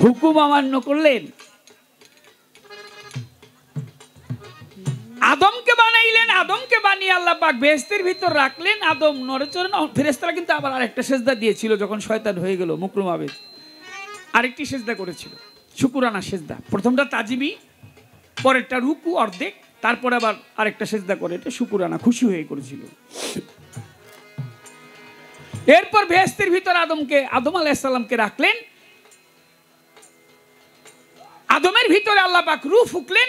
হুকুম অমান্য করলেন, আদমকে বানাইলেন, আদমকে বানিয়ে আল্লাহ পাক বেহেশতের ভিতর রাখলেন। আদম নড়েচড়ে না, ফেরেশতারা কিন্তু আবার আরেকটা সেজদা দিয়েছিল যখন শয়তান হয়ে গেল। মুকরুম আবেদ আরেকটি সেজদা করেছিল, শুকুরানা সেজদা। প্রথমটা তাজিমি, পরেরটা রুকু অর্ধেক, তারপরে আবার আরেকটা সেজদা করে, এটা শুকুরানা, খুশি হয়ে করেছিল। এরপর বেহেশতের ভিতর আদম আলাইহিস সালামকে রাখলেন। আদমের ভিতরে আল্লাহ পাক রূহ ফুঁকলেন।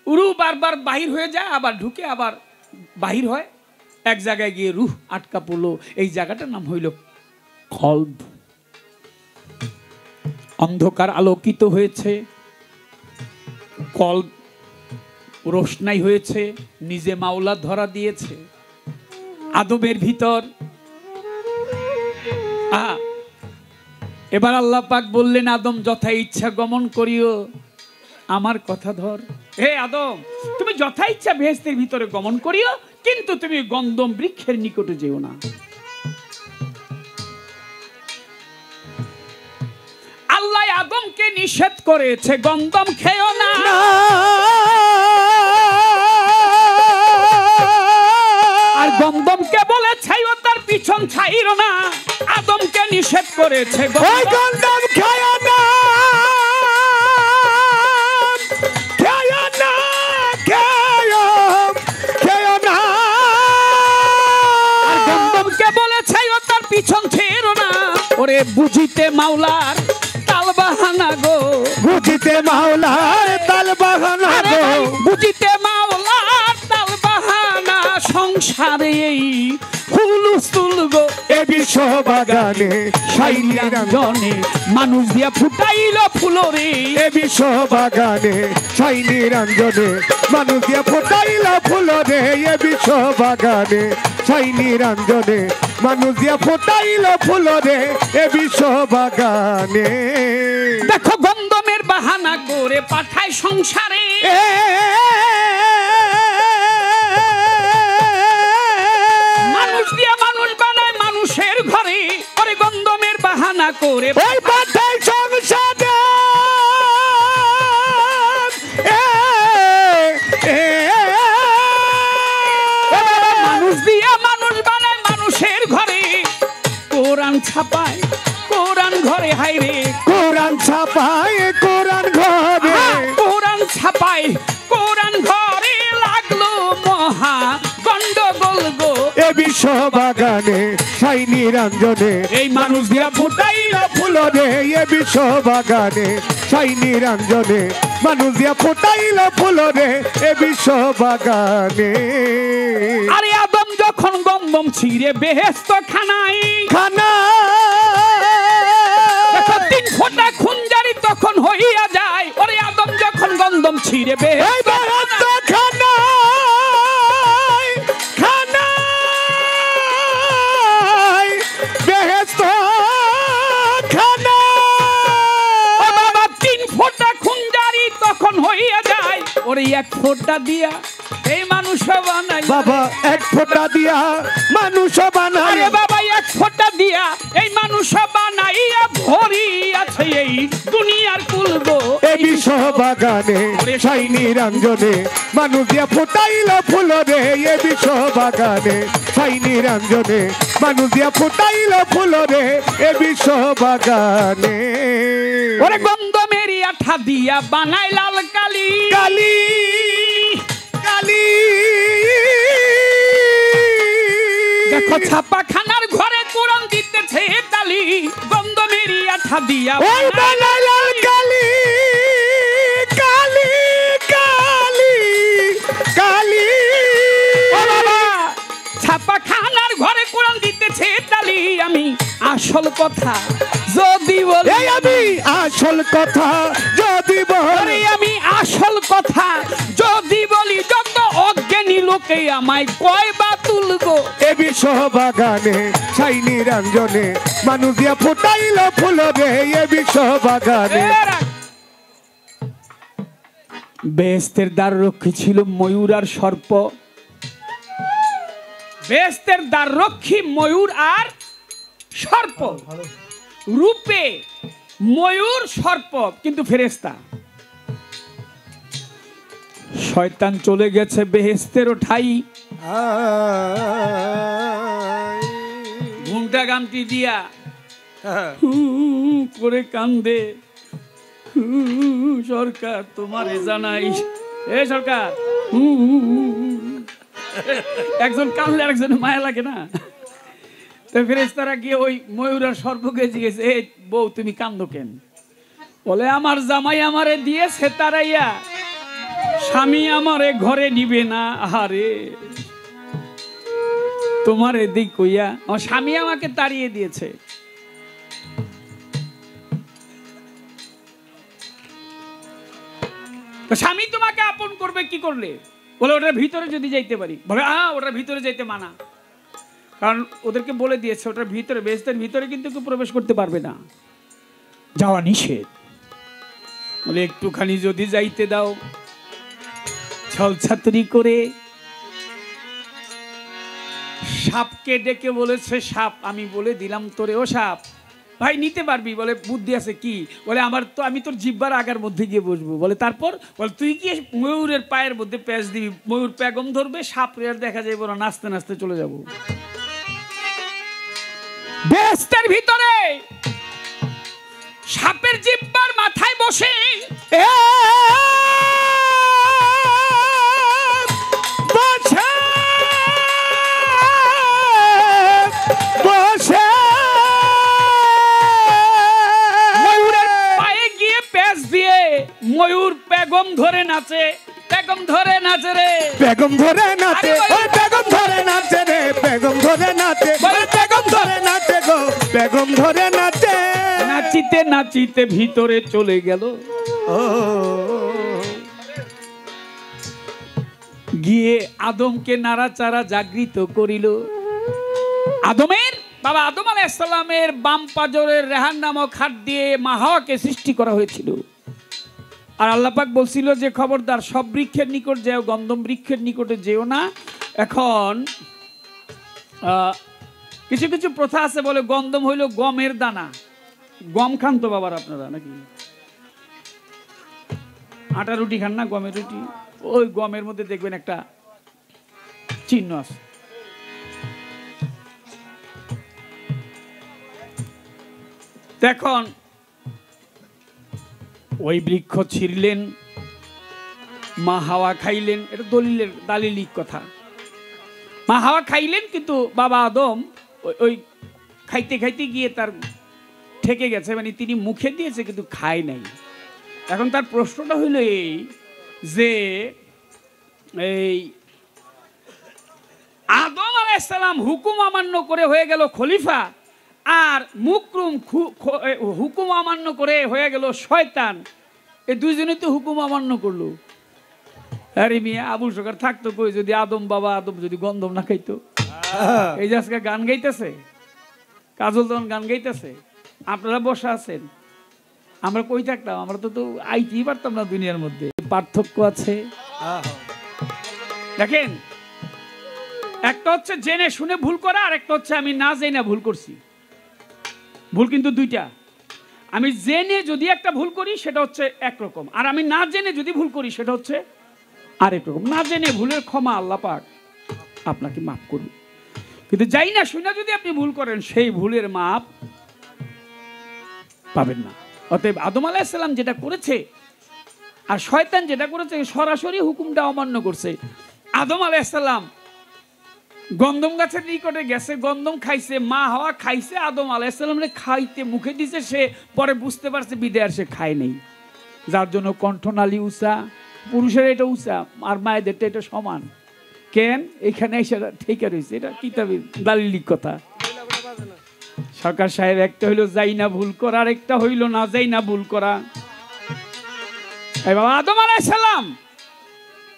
রূহ বারবার বাহির হয়ে যায়, আবার ঢুকে আবার বাহির হয়। এক জায়গায় গিয়ে রূহ আটকা পড়লো। এই জায়গাটার নাম হইল কলব। অন্ধকার আলোকিত হয়েছে, কলব রোশনাই হয়েছে, নিজে মাওলা ধরা দিয়েছে আদমের ভিতর। এবার আল্লাহ পাক বললেন, আদম যথা ইচ্ছা গমন করিও, আমার কথা ধর। হে আদম, তুমি যথা ইচ্ছা বেহেশতের ভিতরে গমন করিও, কিন্তু তুমি গন্ধম বৃক্ষের নিকটে যেও না। আল্লাহ আদমকে নিষেধ করেছে, গন্ধম খেও না। আর গন্ধমকে বলেছে ও তার পিছন ছাইরো না। আদমকে নিষেধ করেছে, গন্ধম খেও না। পিছন ছেড়ো না। ওরে বুঝিতে মাওলার তাল বাহানা গো, বুঝিতে মাওলার তাল বাহানা গো, বুঝিতে মাওলার তাল বাহানা। সংসারে এই হুলস্থুল গো, এ বিশ্ব বাগানে সাইনিরঞ্জনে মানুষ দিয়া ফুটাইল ফুলরে। এ বিশ্ব বাগানে সাইনিরঞ্জনে মানুষ দিয়া ফুটাইল ফুলরে। এ বিশ্ব বাগানে সাইনিরঞ্জনে মানুষ দিয়া ফুটাইল ফুলরে। এ বিশ্ব বাগানে দেখো গন্ধমের বাহানা করে পাঠায় সংসারে। মানুষ দিয়া মানুষ বানায় মানুষের ঘরে। ওরে গন্ধমের বাহানা করে ওই পাঠায় সংসারে। কোরআন ছাপায় কোরআন ঘরে হাইরে কোরআন ছাপায় কোরআন ঘরে কোরআন ছাপায় কোরআন ঘরে লাগলো মহা গন্ডগোল গো এ বিশ্ব বাগানে সাই নিরঞ্জনে এই মানুষ দিয়া ফুটাইল ফুল রে এ বিশ্ব বাগানে সাই নিরঞ্জনে মানুষ দিয়া ফুটাইল ফুল রে এ বিশ্ব বাগানে আরে আদম যখন গন্ধম ছিঁড়ে বেহেশত খানাই খানা তিন ফোঁটা খুঞ্জারি তখন হইয়া যায় ওরে আদম যখন গন্ধম ছিঁড়ে বেহেশত খানা খানা বেহেশত খানা বাবা তিন ফোঁটা খুঞ্জারি তখন হইয়া যায় ওরে এক ফোঁটা দিয়া এই মানুষ বানাই বাবা এক ফোঁটা দিয়া মানুষ বানাই আরে বাবা এক ফোঁটা দিয়া এই মানুষ বানাইয়া ভরি আছে এই দুনিয়ার কুল গো এই বিশ্ব বাগানে সাই নিরঞ্জনে মানুষ দিয়া ফুটাইল ফুল রে এ বিশ্ব বাগানে সাই নিরঞ্জনে মানুষ দিয়া ফুটাইল ফুল রে এ বিশ্ব বাগানে ওরে গন্ধমেরি আঠা দিয়া বানাই লাল কালি কালি কালি দেখো ছাপা খানার ঘরে কোরআন দিতেছে তালি গন্ধমেরি আঠা দিয়া ওই বানাই লাল কালি কালি কালি কালি ও বাবা ছাপা খানার ঘরে কোরআন দিতেছে তালি আমি আসল কথা যদি বলি এই আমি আসল কথা যদি বলি আমি আসল কথা যদি বলি যত অজ্ঞানী লোকে আমায় কয় বা তুলগো এ বিশ্ব বাগানে সাই নিরঞ্জনে মানুষ দিয়া ফুটাইল ফুল রে এ বিশ্ব বাগানে বেহেশতের দ্বার রক্ষী ছিল ময়ূর আর সর্প বেহেশতের দ্বার রক্ষী ময়ূর আর সর্প রূপে ময়ূর সর্প কিন্তু ফেরেশতা শয়তান চলে গেছে বেহেশতেরও ঠাই ঘুমটা গামটি দিয়া করে কান্দে সরকার তোমারে জানাই এ সরকার একজন কান্দলে আরেকজন মায়া লাগে না তো ফেরেশতারা গিয়ে ওই ময়ূর আর সর্পকে জিজ্ঞেস এই বউ তুমি কান্দো কেন বলে আমার জামাই আমারে দিয়েছে তারাইয়া স্বামী আমারে ঘরে নিবে না আরে তোমার এদিক কইয়া আমার স্বামী আমাকে তাড়িয়ে দিয়েছে তো স্বামী তোমাকে আপন করবে কি করলে বলে ওটার ভিতরে যদি যাইতে পারি বলে ওটার ভিতরে যাইতে মানা কারণ ওদেরকে বলে দিয়েছে ওটার ভিতরে বেহেশতের ভিতরে কিন্তু কেউ প্রবেশ করতে পারবে না যাওয়া নিষেধ বলে একটুখানি যদি যাইতে দাও ছলছাতুরি করে সাপকে ডেকে বলেছে সাপ আমি বলে দিলাম তোরে ও সাপ ভাই নিতে পারবি বলে বুদ্ধি আছে কি বলে আমার তো আমি তোর জিব্বার আগার মধ্যে গিয়ে বসবো বলে তারপর বলে তুই কি ময়ূরের পায়ের মধ্যে প্যাঁচ দিবি ময়ূর প্যাগম ধরবে সাপ আর দেখা যাবে না নাচতে নাচতে চলে যাবো বেহেশতের ভিতরে সাপের জিব্বার মাথায় বসে বসে ময়ূরের পায়ে গিয়ে প্যাঁচ দিয়ে ময়ূর বেগম ধরে নাচে বেগম ধরে নাচে রে বেগম ধরে নাচে ওই বেগম ধরে নাচে রে বেগম ধরে নাচে ওই বেগম ধরে নাচে গো বেগম ধরে নাচে নাচিতে নাচিতে ভিতরে চলে গেল গিয়ে আদমকে নাড়াচাড়া জাগৃত করিল আদমের বাবা আদম আলাইহিস সালামের বাম পাজরের রেহান নামক হাত দিয়ে মা হাওয়াকে সৃষ্টি করা হয়েছিল আর আল্লাহ পাক বলছিল যে খবরদার সব বৃক্ষের নিকট যেও গন্ধম বৃক্ষের নিকটে যেও না এখন কিছু কিছু প্রথা আছে বলে গন্ধম হইল গমের দানা গম খান তো বাবার আপনারা নাকি আটা রুটি খান না গমের রুটি ওই গমের মধ্যে দেখবেন একটা চিহ্ন আছে এখন ওই বৃক্ষ ছিঁড়লেন, মা হাওয়া খাইলেন, এটা দালিলিক কথা। মা হাওয়া খাইলেন, কিন্তু বাবা আদম ওই খাইতে খাইতে গিয়ে তার ঠেকে গেছে, মানে তিনি মুখে দিয়েছে কিন্তু খায় নাই। এখন তার প্রশ্নটা হইল এই যে এই আদম আলাইহিস সালাম হুকুম অমান্য করে হয়ে গেল খলিফা, আর মুকরুম হুকুম অমান্য করে হয়ে গেল শয়তান। এই দুইজনে তো হুকুম অমান্য করলো। আরে মিয়া, আবু সরকার থাকতো কই যদি বাবা আদম যদি গন্ধম না খাইতো? এই যে আজকে গান গাইতেছে, কাজল তখন গান গাইতেছে, আপনারা বসে আছেন, আমরা কই থাকতাম? আমরা তো আইতেই পারতাম না দুনিয়ার মধ্যে। পার্থক্য আছে দেখেন, একটা হচ্ছে জেনে শুনে ভুল করা, আর একটা হচ্ছে আমি না জেনে ভুল করছি। ভুল কিন্তু দুইটা। আমি জেনে যদি একটা ভুল করি সেটা হচ্ছে একরকম, আর আমি না জেনে যদি ভুল করি সেটা হচ্ছে আরেক রকম। না জেনে ভুলের ক্ষমা আল্লাহ পাক আপনাকে মাফ করবে, কিন্তু যাই না শুনে যদি আপনি ভুল করেন সেই ভুলের মাপ পাবেন না। অতএব আদম আলাইহিস সালাম যেটা করেছে আর শয়তান যেটা করেছে, সরাসরি হুকুমটা অমান্য করছে। আদম আলাইহিস সালাম গন্ধম গাছের নিকটে গেছে, গন্ধম খাইছে, মা হাওয়া খাইছে, আদম আলাইহিস সালামরে খাইতে মুখে দিছে, সে পরে বুঝতে পারছে বিদায় সে খায় নেই, যার জন্য কণ্ঠনালী উঁচা, পুরুষের এটা উঁচা আর মায়েদেরটা এটা সমান। কেন এখানে এসে ঠিক রয়েছে? এটা কিতাবে দালিলিক কথা। সরকার সাহেব, একটা হইলো যাই না ভুল করা, আর একটা হইলো না যাই না ভুল করা। বাবা আদম আলাইহিস সালাম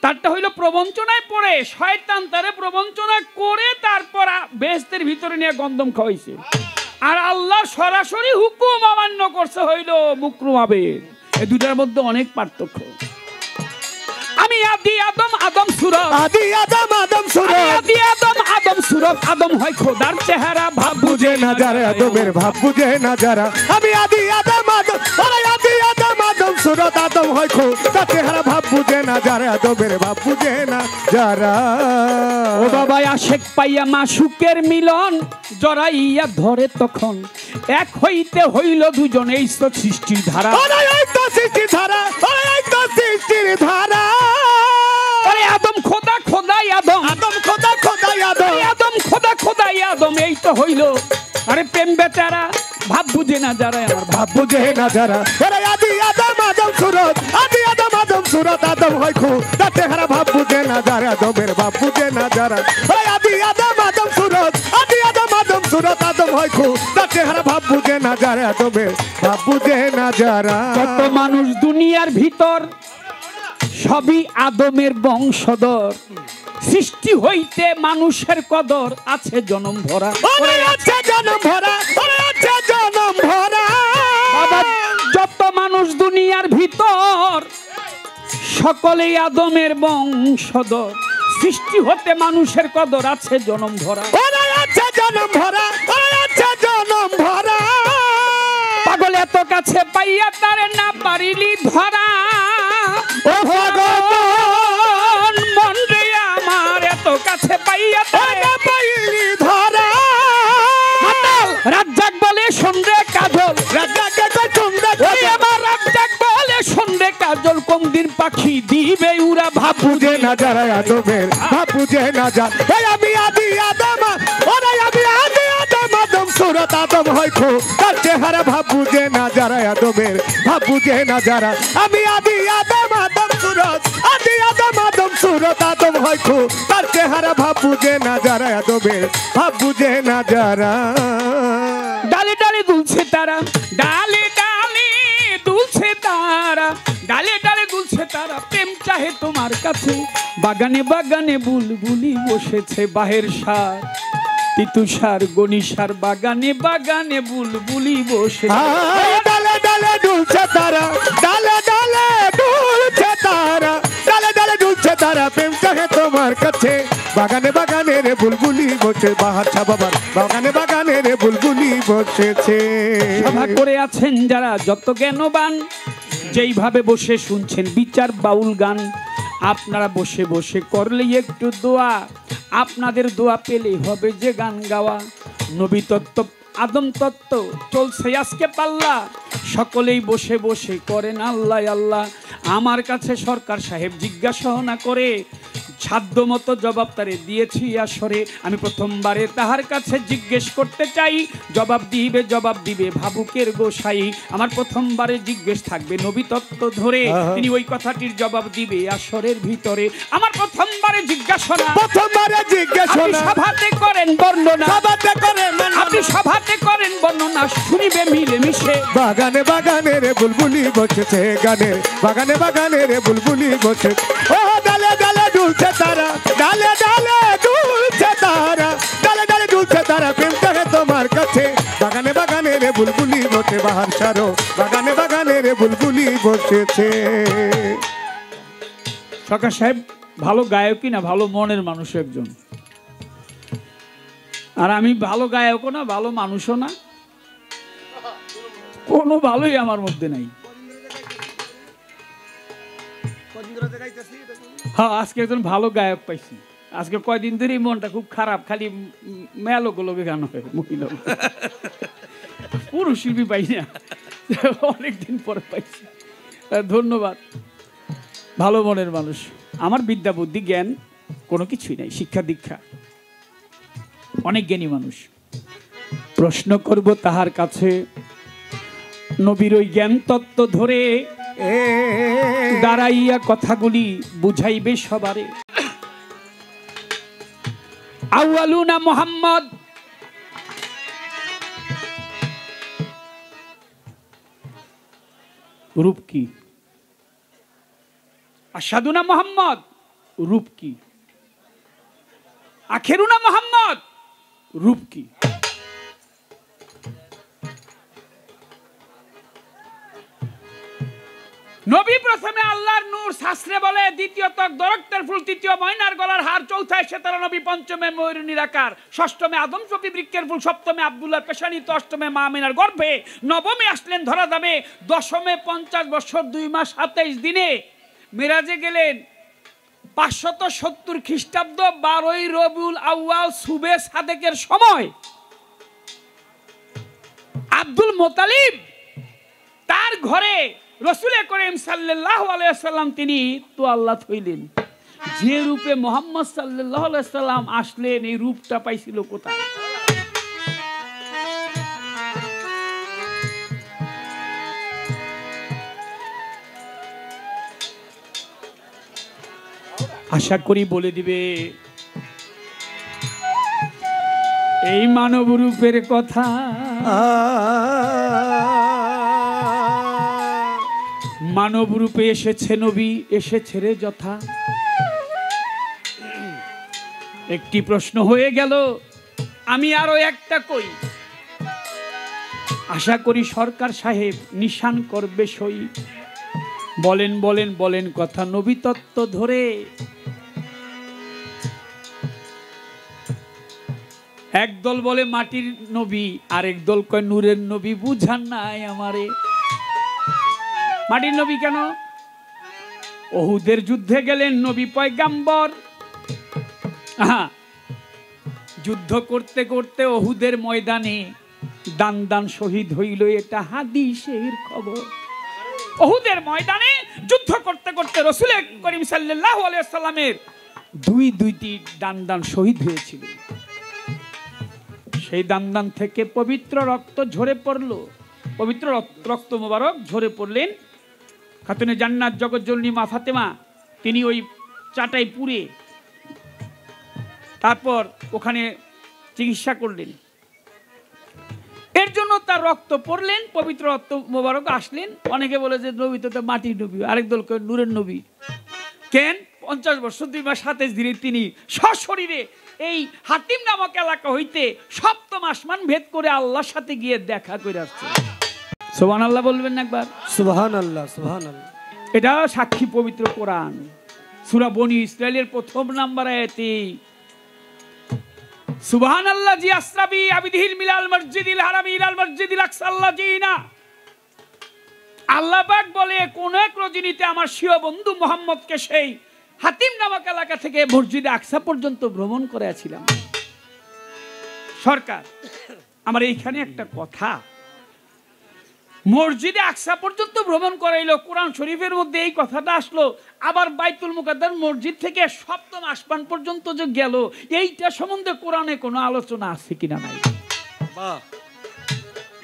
তারটা হইলো প্রবঞ্চনায় পড়ে, শয়তান তারে প্রবঞ্চনা করে তারপর বেহেশতের ভিতরে নিয়ে গন্ধম খাওয়াইছে, আর আল্লাহ সরাসরি হুকুম অমান্য করছে হইলো মুকরুম আবেদ। এই দুটার মধ্যে অনেক পার্থক্য। আমি আদি আদম আদম সুরত, আদি আদম আদম সুরত, আদি আদম আদম সুরত। আদম হয় খোদার চেহারা, ভাব বুঝে না যারা, আদমের ভাব বুঝে না যারা। আমি আদি আদম আদম, আদি আদম আদম সুরত। আদম হয় খোদার চেহারা, ভাব বুঝে না যারা, আদমের ভাব বুঝে না যারা। ও বাবা আশেক পাইয়া মাসুকের মিলন জড়াইয়া ধরে, তখন এক হইতে হইল দুজন, এই তো সৃষ্টির ধারা, এই তো সৃষ্টির ধারা, এই তো সৃষ্টির ধারা। আরে আদম খোদা খোদাই আদম, আদম খোদা খোদাই আদম, আদম খোদা খোদাই আদম, এই তো হইল। আরে প্রেম বেচারা, ভাব বুঝে না যারা, আমার ভাব বুঝে না যারা। আদি আদম আদম সুরত, আদি আদম আদম সুরত। আদম হয় খোদার চেহারা, ভাব বুঝে না যারা, আদমের ভাব বুঝে না যারা। আদি আদম আদম সুরত, আদি আদম আদম সুরত। আদম হয় খোদার চেহারা, ভাব বুঝে না যারা, আদমের ভাব বুঝে না যারা। কত মানুষ দুনিয়ার ভিতর সবই আদমের বংশধর, সৃষ্টি হইতে মানুষের কদর আছে জনম ভরা, আছে জনম ভরা, আছে জনম ভরা। বাবা যত মানুষ দুনিয়ার ভিতর সকলেই আদমের বংশধর, সৃষ্টি হতে মানুষের কদর আছে জনম ভরা, আছে জনম ভরা, আছে জনম ভরা। পাগল এত কাছে পাইয়া তারে না পারিলি ধরা, ও ভগবান মন রে আমার এত কাছে পাইয়া তারে না পারিলি ধরা। রাজ্জাক বলে শুনরে কাজল, রাজ্জাকে শুনরে ওই আমার রাজ্জাক বলে শুনরে কাজল, কোন দিন পাখি দিবে উড়া, ভাব বুঝে না যারা, আদমের ভাব বুঝে না যারা। আমি আদি আদম, আমি আদি আদম আদম সুরত। আদম হয় খোদার চেহারা, ভাব বুঝে না যারা, আদমের ভাব বুঝে না যারা। আমি আদি আদম আদম সুরত, আদি আদম আদম সুরত। আদম হয় খোদার চেহারা, ভাব বুঝে না যারা, আদমের ভাব বুঝে না যারা। ডালে ডালে দুলছে তারা, ডালে ডালে দুলছে তারা, ডালে ডালে দুলছে তারা, প্রেম চাহে তোমার কাছে। বাগানে বাগানে বুলবুলি বসেছে, বাহের সার তিতুষার গণিসার, বাগানে বাগানে বুলবুলি বসেছে। ডালে ডালে দুলছে তারা, ডালে ডালে দুলছে তারা, ডালে ডালে দুলছে তারা, প্রেম চাহে তোমার কাছে। বাগানে বাগানে রে বুলবুলি বসে, বাহার বাবার বাগানে বাগানে রে বুলবুলি বসেছে। সভা করে আছেন যারা যত জ্ঞানবান, যেইভাবে বসে শুনছেন বিচার বাউল গান, আপনারা বসে বসে করলে একটু দোয়া, আপনাদের দোয়া পেলেই হবে যে গান গাওয়া। নবী তত্ত্ব আদম তত্ত্ব চলছে আজকে পাল্লা, সকলেই বসে বসে করেন আল্লাহ আল্লাহ। আমার কাছে সরকার সাহেব জিজ্ঞাসা না করে, সাধ্য মতো জবাব তারে দিয়েছি আসরে। আমি প্রথমবারে তাহার কাছে জিজ্ঞেস করতে চাই, জবাব দিবে ভাবুকের গোসাই। আমার প্রথমবারে জিজ্ঞেস থাকবে নবী তত্ত্ব ধরে, তিনি ওই কথাটির জবাব দিবে আসরের ভিতরে। আমার প্রথমবারে জিজ্ঞাসা সভাতে করেন বর্ণনা, আপনি সভাতে করেন বর্ণনা, শুনিবে মিলে মিশে। বাগানে বাগানে রে বুলবুলি বসেছে গানে, বাগানে বাগানে রে বুলবুলি বসে। ও ডালে ডালে দুলছে তারা, ডালে ডালে দুলছে তারা, ডালে ডালে দুলছে তারা, প্রেম করে তোমার কাছে। বাগানে বাগানে রে বুলবুলি বসে বাহার সারো, বাগানে বাগানে রে বুলবুলি বসেছে। সরকার সাহেব ভালো গায়কই না, ভালো মনের মানুষ একজন। আর আমি ভালো গায়কও না, ভালো মানুষও না, কোনো ভালোই আমার মধ্যে নাই। হ্যাঁ, আজকে একজন ভালো গায়ক পাইছি। আজকে কয়দিন ধরে মনটা খুব খারাপ, খালি মেলো গোলকে গান হয়, মহিলা পুরুষ শিল্পী পাই না, অনেকদিন পরে পাইছি। ধন্যবাদ, ভালো মনের মানুষ। আমার বিদ্যা বুদ্ধি জ্ঞান কোনো কিছুই নাই, শিক্ষা দীক্ষা, অনেক জ্ঞানী মানুষ। প্রশ্ন করব তাহার কাছে, নবীর ওই জ্ঞান তত্ত্ব ধরে দাঁড়াইয়া কথাগুলি বুঝাইবে সবারে। আউয়ালুনা মুহাম্মদ, রূপ কি? আশহাদুনা মুহাম্মদ, রূপ কি? আখেরুনা মুহাম্মদ, রূপ কি? নবী প্রথমে আল্লাহর নূর, শাস্ত্রে বলে দ্বিতীয় তক দরক্তের ফুল, তৃতীয় ময়নার গলার হার, চৌথায় সেতারা নবী, পঞ্চমে ময়ূর নিরাকার, ষষ্ঠমে আদম সফি বৃক্ষের ফুল, সপ্তমে আব্দুল্লাহর পেশানিত, অষ্টমে মা আমিনার গর্ভে, নবমে আসলেন ধরা দামে, দশমে 50 বছর 2 মাস 27 দিনে মেরাজে গেলেন। 570 খ্রিস্টাব্দ 12ই রবিউল আউয়াল সুবে সাদেকের সময় আব্দুল মোতালিব তার ঘরে রাসূল করিম সাল্লাল্লাহু আলাইহি ওয়াসাল্লাম তিনি তো আল্লাহ হইলেন। যে রূপে মুহাম্মদ সাল্লাল্লাহু আলাইহি ওয়াসাল্লাম আসলেন, এই রূপটা পাইছিল কোথায়? আশা করি বলে দিবে এই মানব রূপের কথা। মানব রূপে এসেছে নবী, এসেছে রে যথা। একটি প্রশ্ন হয়ে গেল, আমি আরো একটা কই। আশা করি সরকার সাহেব নিশান করবে সই। বলেন বলেন বলেন কথা নবী তত্ত্ব ধরে। একদল বলে মাটির নবী, আরেক দল কয় নূরের নবী। বুঝান নাই আমারে। মাটির নবী কেন? ওহুদের যুদ্ধে গেলেন নবী পয়গাম্বর। যুদ্ধ করতে করতে ওহুদের ময়দানে দান দান শহীদ হইল, এটা হাদিসের খবর। ওহুদের ময়দানে যুদ্ধ করতে করতে রাসূল করিম সাল্লাল্লাহু আলাইহি ওয়াসাল্লামের দুইটি দান দান শহীদ হয়েছিল। সেই দান দান থেকে পবিত্র রক্ত ঝরে পড়লো, পবিত্র রক্ত মোবারক ঝরে পড়লেন। খাতুনে জান্নাত জগজ্জননী মা ফাতেমা তিনি ওই চাটাই পুড়ে তারপর ওখানে চিকিৎসা করলেন। এর জন্য তার রক্ত পড়লেন, পবিত্র রক্ত মোবারক আসলেন। অনেকে বলে যে নবী তো মাটির নবী, আরেক দল নূরের নবী। কেন? 50 বছর 2 মাস 27 দিনে তিনি সশরীরে এই হাতিম নামক এলাকা হইতে 7ম আসমান ভেদ করে আল্লাহর সাথে গিয়ে দেখা করে আসছে। সুবহানাল্লাহ বলবেন একবার? সুবহানাল্লাহ, সুবহানাল্লাহ। এটা সাক্ষী পবিত্র কোরআন, সূরা বনী ইসরাইলের 1 নম্বর আয়াতে সুবহানাল্লাহ জি আসরাবি আবিদিল মিলাল মসজিদিল হারামি ইলাল মসজিদিল আকসা আল্লাযিনা। আল্লাহ পাক বলে কোন এক রজনীতে আমার প্রিয় বন্ধু মুহাম্মদকে সেই হাতিম নামক এলাকা থেকে মসজিদে আকসা পর্যন্ত ভ্রমণ করেছিলাম। সরকার আমার এইখানে একটা কথা, মসজিদে আকসা পর্যন্ত ভ্রমণ করাইলো, কোরআন শরীফের মধ্যে এই কথাটা আসলো, আবার বাইতুল মুকাদ্দাস মসজিদ থেকে সপ্তম আসমান পর্যন্ত যে গেল, এইটা সম্বন্ধে কোরআনে কোনো আলোচনা আছে কিনা নাই।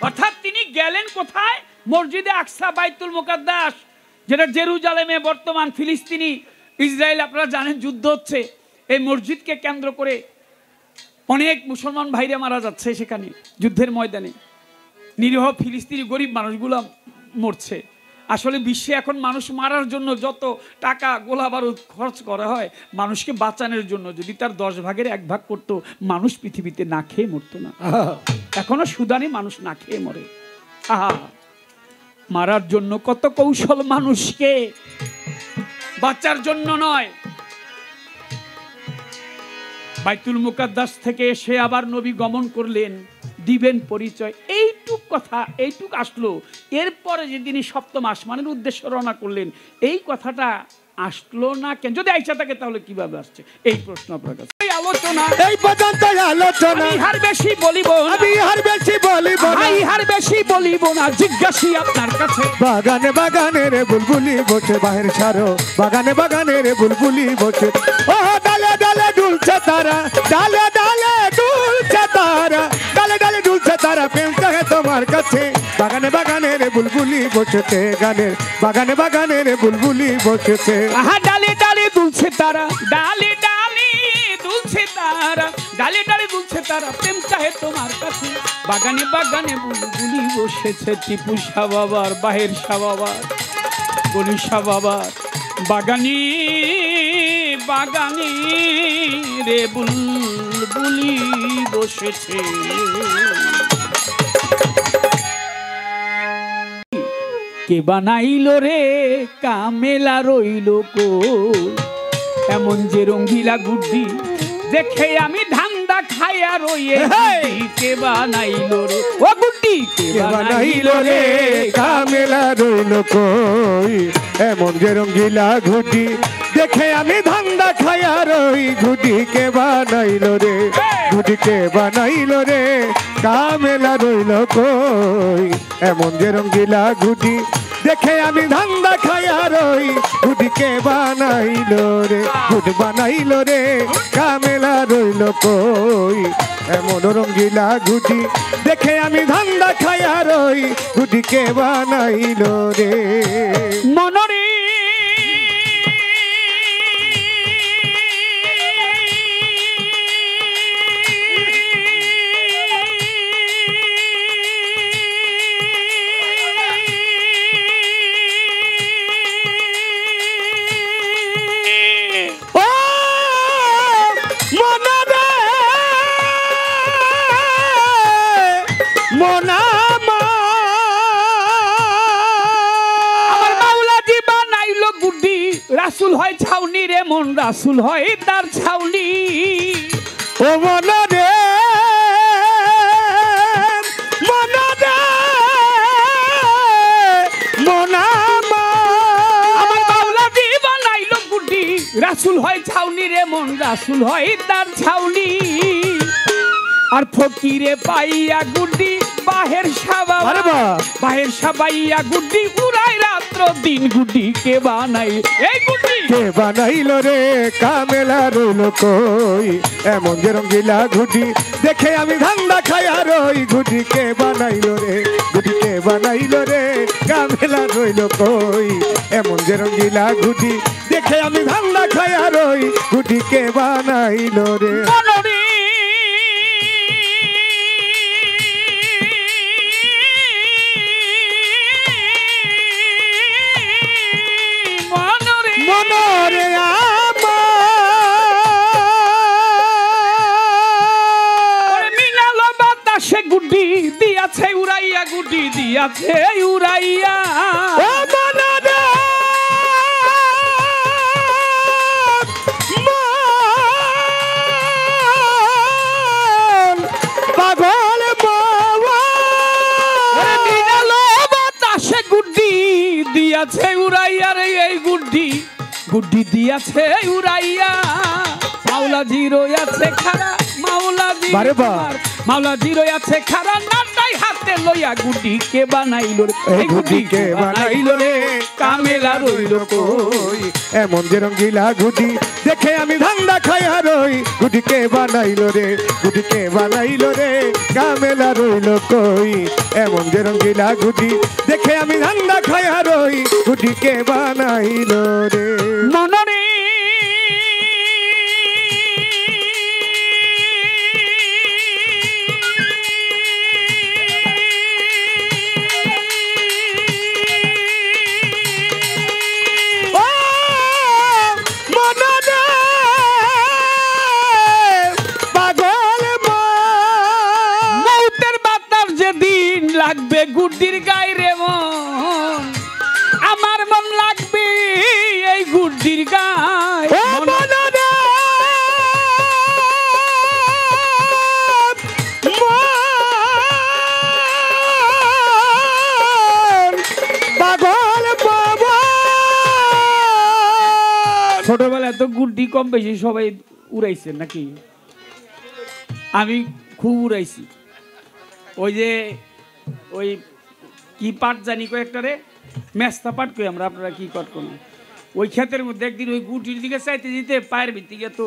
অর্থাৎ তিনি গেলেন কোথায়? মসজিদে আকসা, বাইতুল মুকাদ্দাস, যেটা জেরুজালেমে, বর্তমান ফিলিস্তিনি ইসরায়েল, আপনারা জানেন যুদ্ধ হচ্ছে, এই মসজিদকে কেন্দ্র করে অনেক মুসলমান ভাইরা মারা যাচ্ছে সেখানে যুদ্ধের ময়দানে, নিরীহ ফিলিস্তিনি গরিব মানুষগুলো মরছে। আসলে বিশ্বে এখন মানুষ মারার জন্য যত টাকা গোলা বারুদ খরচ করা হয়, মানুষকে বাঁচানোর জন্য যদি তার 10 ভাগের 1 ভাগ করতো, মানুষ পৃথিবীতে না খেয়ে মরতো না। এখনো সুদানে মানুষ না খেয়ে মরে। আহা, মারার জন্য কত কৌশল মানুষকে, বাঁচার জন্য নয়। বাইতুল মুকাদ্দাস থেকে এসে আবার নবী গমন করলেন, দিবেন পরিচয়, এইটুক কথা, এইটুক আসলো। এরপরে যে তিনি সপ্তম আসমানের উদ্দেশ্যে রওনা করলেন, এই কথাটা আসলো না কেন? যদি আইসা থাকে তাহলে কিভাবে আসছে? এই প্রশ্ন আপনার কাছে। আলোচনা এই পর্যন্ত আলোচনা, আমি আর বেশি বলিব না, আমি আর বেশি বলিব না, আমি আর বেশি বলিব না, জিজ্ঞাসি আপনার কাছে। বাগানে বাগানে রে বুলবুলি বসে, বাহির সারো বাগানে বাগানে রে বুলবুলি বসে, ও ডালে ডালে দুলছে তারা, ডালে ডালে দুলছে তারা, ডালে ডালে দুলছে তারা, প্রেম চাহে তোমার কাছে। বাগানে বাগানে রে বুলবুলি বসেছে, গানের বাগানে বাগানে রে বুলবুলি বসেছে। আহা, ডালে ডালে দুলছে তারা, ডালে ডালে দুলছে তারা, ডালে ডালে দুলছে তারা, প্রেম চাহে তোমার কাছে। বাগানে বাগানে বুলবুলি বসেছে, টিপু শাহ বাবার, বাহের শাহ বাবার, গনি শাহ বাবার বাগানে বাগানে রে বুলবুলি বসেছে। কে বানাইলো রে কামেলা রইল কো, এমন যে রঙ্গিলা গুড্ডি দেখে আমি ধান্দা খাইয়া রইয়ে। কে বানাইলো রে ও গুড্ডি, কে বানাইলো রে কামেলা রইল কই, এমন যে রঙ্গিলা ঘুটি দেখে আমি ধান্দা খাইয়া রই। ঘুটি কে বানাইলো রে, ঘুটি কে বানাইলো রে কামেলা রইল কই, এমন যে রঙ্গিলা ঘুটি দেখে আমি ধান্দা খাইয়া রই। ঘুটি কে বানাইলো রে, ঘুটি বানাইলো রে কামেলা রইল কই, এমন রঙ্গিলা ঘুটি দেখে আমি ধান্দা খাইয়া রই। ঘুটি কে বানাইলো রে মনরে রাসুল হয় ছাউনি রে মন, রাসুল হয় তার ছাউনি। ও মনা রে মনা রে মনা, আমার বাউলা দি বানাইলো গুড্ডি, রাসুল হয় ছাউনি রে মন, রাসুল হয় তার ছাউনি। আর ফকিরে পাইয়া গুড্ডি বাহের সাবা, বাহের সাবাইয়া গুড্ডি উড়াই রাত্র দিন। গুড্ডি কে বানাই, এই গুড্ডি কে বানাইলো রে কামেলা রইল কই, এমন যে রঙ্গিলা ঘুটি দেখে আমি ধান্দা খাইয়া রই। ঘুটি কে বানাইলো রে, ঘুটি কে বানাইলো রে কামেলা রইল কই, এমন যে রঙ্গিলা ঘুটি দেখে আমি ধান্দা খাইয়া রই। ঘুটি কে বানাইলো রে মনরে আমার। মিলালো বাতাসে গুড্ডি দিয়াছে উড়াইয়া, গুড্ডি দিয়াছে উড়াইয়া। ও মনরে পাগল মিলালো বাতাসে গুড্ডি দিয়াছে উড়াইয়া রে, এই গুড্ডি গুড্ডি দিয়াছে উড়াইয়া। মাওলা জিরো আছে খারা, মাওলা জি মাওলা জিরোই আছে খারা নাটাই হাতে লইয়া গুড্ডি কে বানাইলো রে, এই গুড্ডি কে বানাইলো রে, কামেলা রইল কই এমন যে রঙ্গিলা গুড্ডি দেখে আমি ধান্দা খাইয়া রই, গুড্ডি কে বানাইলো রে, গুড্ডি কে বানাইলো রে, কামেলা রইল কই এমন যে রঙ্গিলা গুড্ডি দেখে আমি ধান্দা খাইয়া রই, গুড্ডি কে বানাইলো রে। মনরে লাগবে গুড্ডির গায়ে রে মন, আমার মন লাগবে এই গুড্ডির গায়ে। ছোটবেলায় তো গুড্ডি কম বেশি সবাই উড়াইছে নাকি? আমি খুব উড়াইছি। ওই যে ওই কি পাট জানি কয়েকটা রে, মেস্তা পাট কই আমরা, আপনারা কি কট কোন, ওই ক্ষেতের মধ্যে একদিন ওই গুটির দিকে চাইতে যেতে পায়ের ভিত্তিকে তো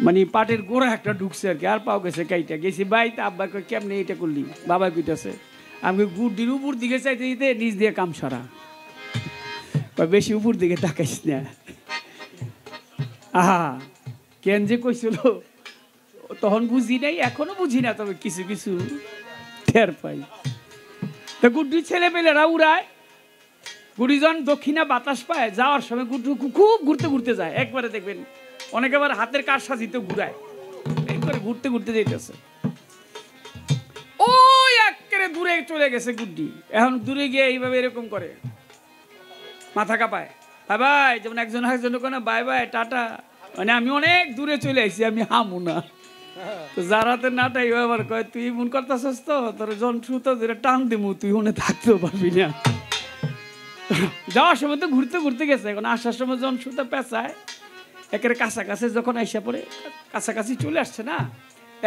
মানে পাটের গোড়া একটা ঢুকছে আর কি, আর পাও গেছে কাইটা গেছি বাইতে। আব্বা কই কেমনে এটা করলি, বাবা কইতাছে আমি গুটির উপর দিকে চাইতে যেতে নিচ দিয়ে কাম সারা, বেশি উপর দিকে তাকাইস না। আহা কেন যে কইছিল তখন বুঝি নাই, এখনো বুঝি না, তবে কিছু কিছু টের পাই। তো গুড্ডির ছেলে পেলেরা উড়ায়, গুড্ডি যখন দক্ষিণা বাতাস পায় যাওয়ার সময় গুড্ডু খুব ঘুরতে ঘুরতে যায়। একবারে দেখবেন অনেকে আবার হাতের কাজ সাজিতে ঘুরায়, একবারে ঘুরতে ঘুরতে যেতেছে। ওই একেবারে দূরে চলে গেছে গুড্ডি, এখন দূরে গিয়ে এইভাবে এরকম করে মাথা কাঁপায়, বাই বাই, যেমন একজন একজন কোনো বাই বাই টাটা, মানে আমি অনেক দূরে চলে আসছি, আমি হামু না। যারাতে নাটাই আবার কয় তুই মন করতেছস তো, তোর জন সুতো ধরে টান দিমু, তুই ওনে থাকতেও পারবি না। যাওয়ার সময় তো ঘুরতে ঘুরতে গেছে, এখন আসার সময় জন সুতো পেঁচায় একেবারে কাছাকাছি, যখন আইসা পড়ে কাছাকাছি চলে আসছে না,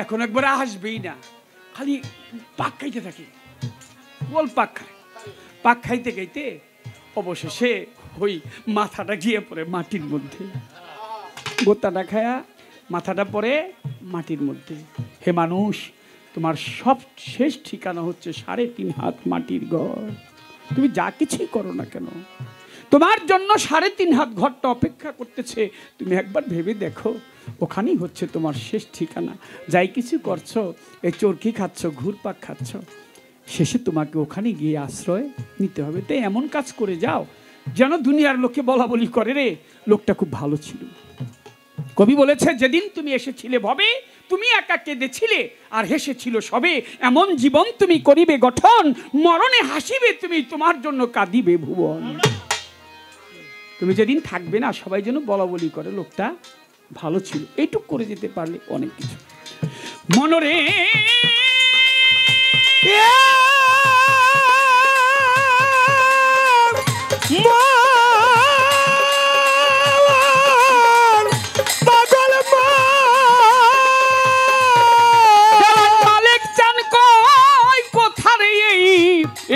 এখন একবারে আসবেই না, খালি পাক খাইতে থাকে, বল পাক খায়। পাক খাইতে খাইতে অবশেষে ওই মাথাটা গিয়ে পড়ে মাটির মধ্যে, গোতাটা খায়া মাথাটা পড়ে মাটির মধ্যে। হে মানুষ, তোমার সব শেষ ঠিকানা হচ্ছে 3.5 হাত মাটির ঘর। তুমি যা কিছুই করো না কেন, তোমার জন্য 3.5 হাত ঘরটা অপেক্ষা করতেছে। তুমি একবার ভেবে দেখো, ওখানেই হচ্ছে তোমার শেষ ঠিকানা। যাই কিছু করছো, এই চরকি খাচ্ছ, ঘুরপাক খাচ্ছ, শেষে তোমাকে ওখানে গিয়ে আশ্রয় নিতে হবে। তাই এমন কাজ করে যাও যেন দুনিয়ার লোকে বলা বলি করে, রে লোকটা খুব ভালো ছিল। কবি বলেছে, যেদিন তুমি এসেছিলে ভবে, তুমি একা কেঁদেছিলে আর হেসেছিল সবে, এমন জীবন তুমি করিবে গঠন, মরণে হাসিবে তুমি, তোমার জন্য কাঁদিবে ভুবন। তুমি যেদিন থাকবে না, সবাই যেন বলা বলি করে লোকটা ভালো ছিল। এইটুক করে যেতে পারলে অনেক কিছু। মনরে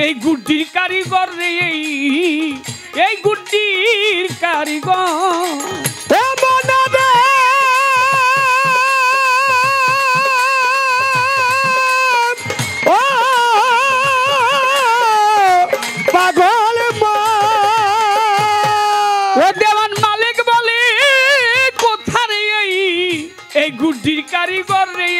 এই গুড্ডির কারিগর রে, এই গুড্ডির কারিগর পাগল ও দেওয়ান মালিক বলে, কোথারে এই গুড্ডির কারিগর রে,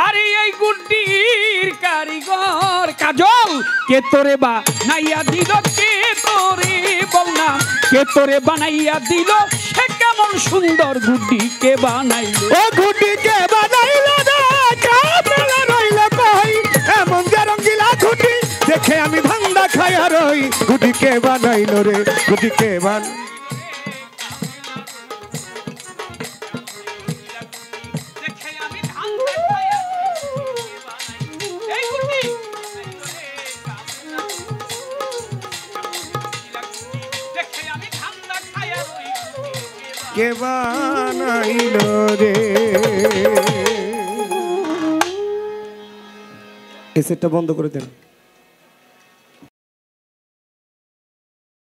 আরে এই গুড্ডির কারিগর কাজল কে তোরে বা নাইয়া দিল, কে তোরে বল না কে তোরে বানাইয়া দিল, সে কেমন সুন্দর গুড্ডি কে বানাইলো, ও গুড্ডি কে বানাইলো রে, কামেলা রইল কই এমন যে রঙ্গিলা গুড্ডি দেখে আমি ধান্দা খাইয়া রই, গুড্ডি কে বানাইলো রে, গুড্ডি কে বান কে বানাইলো রে। ক্যাসেটটা বন্ধ করে দেন।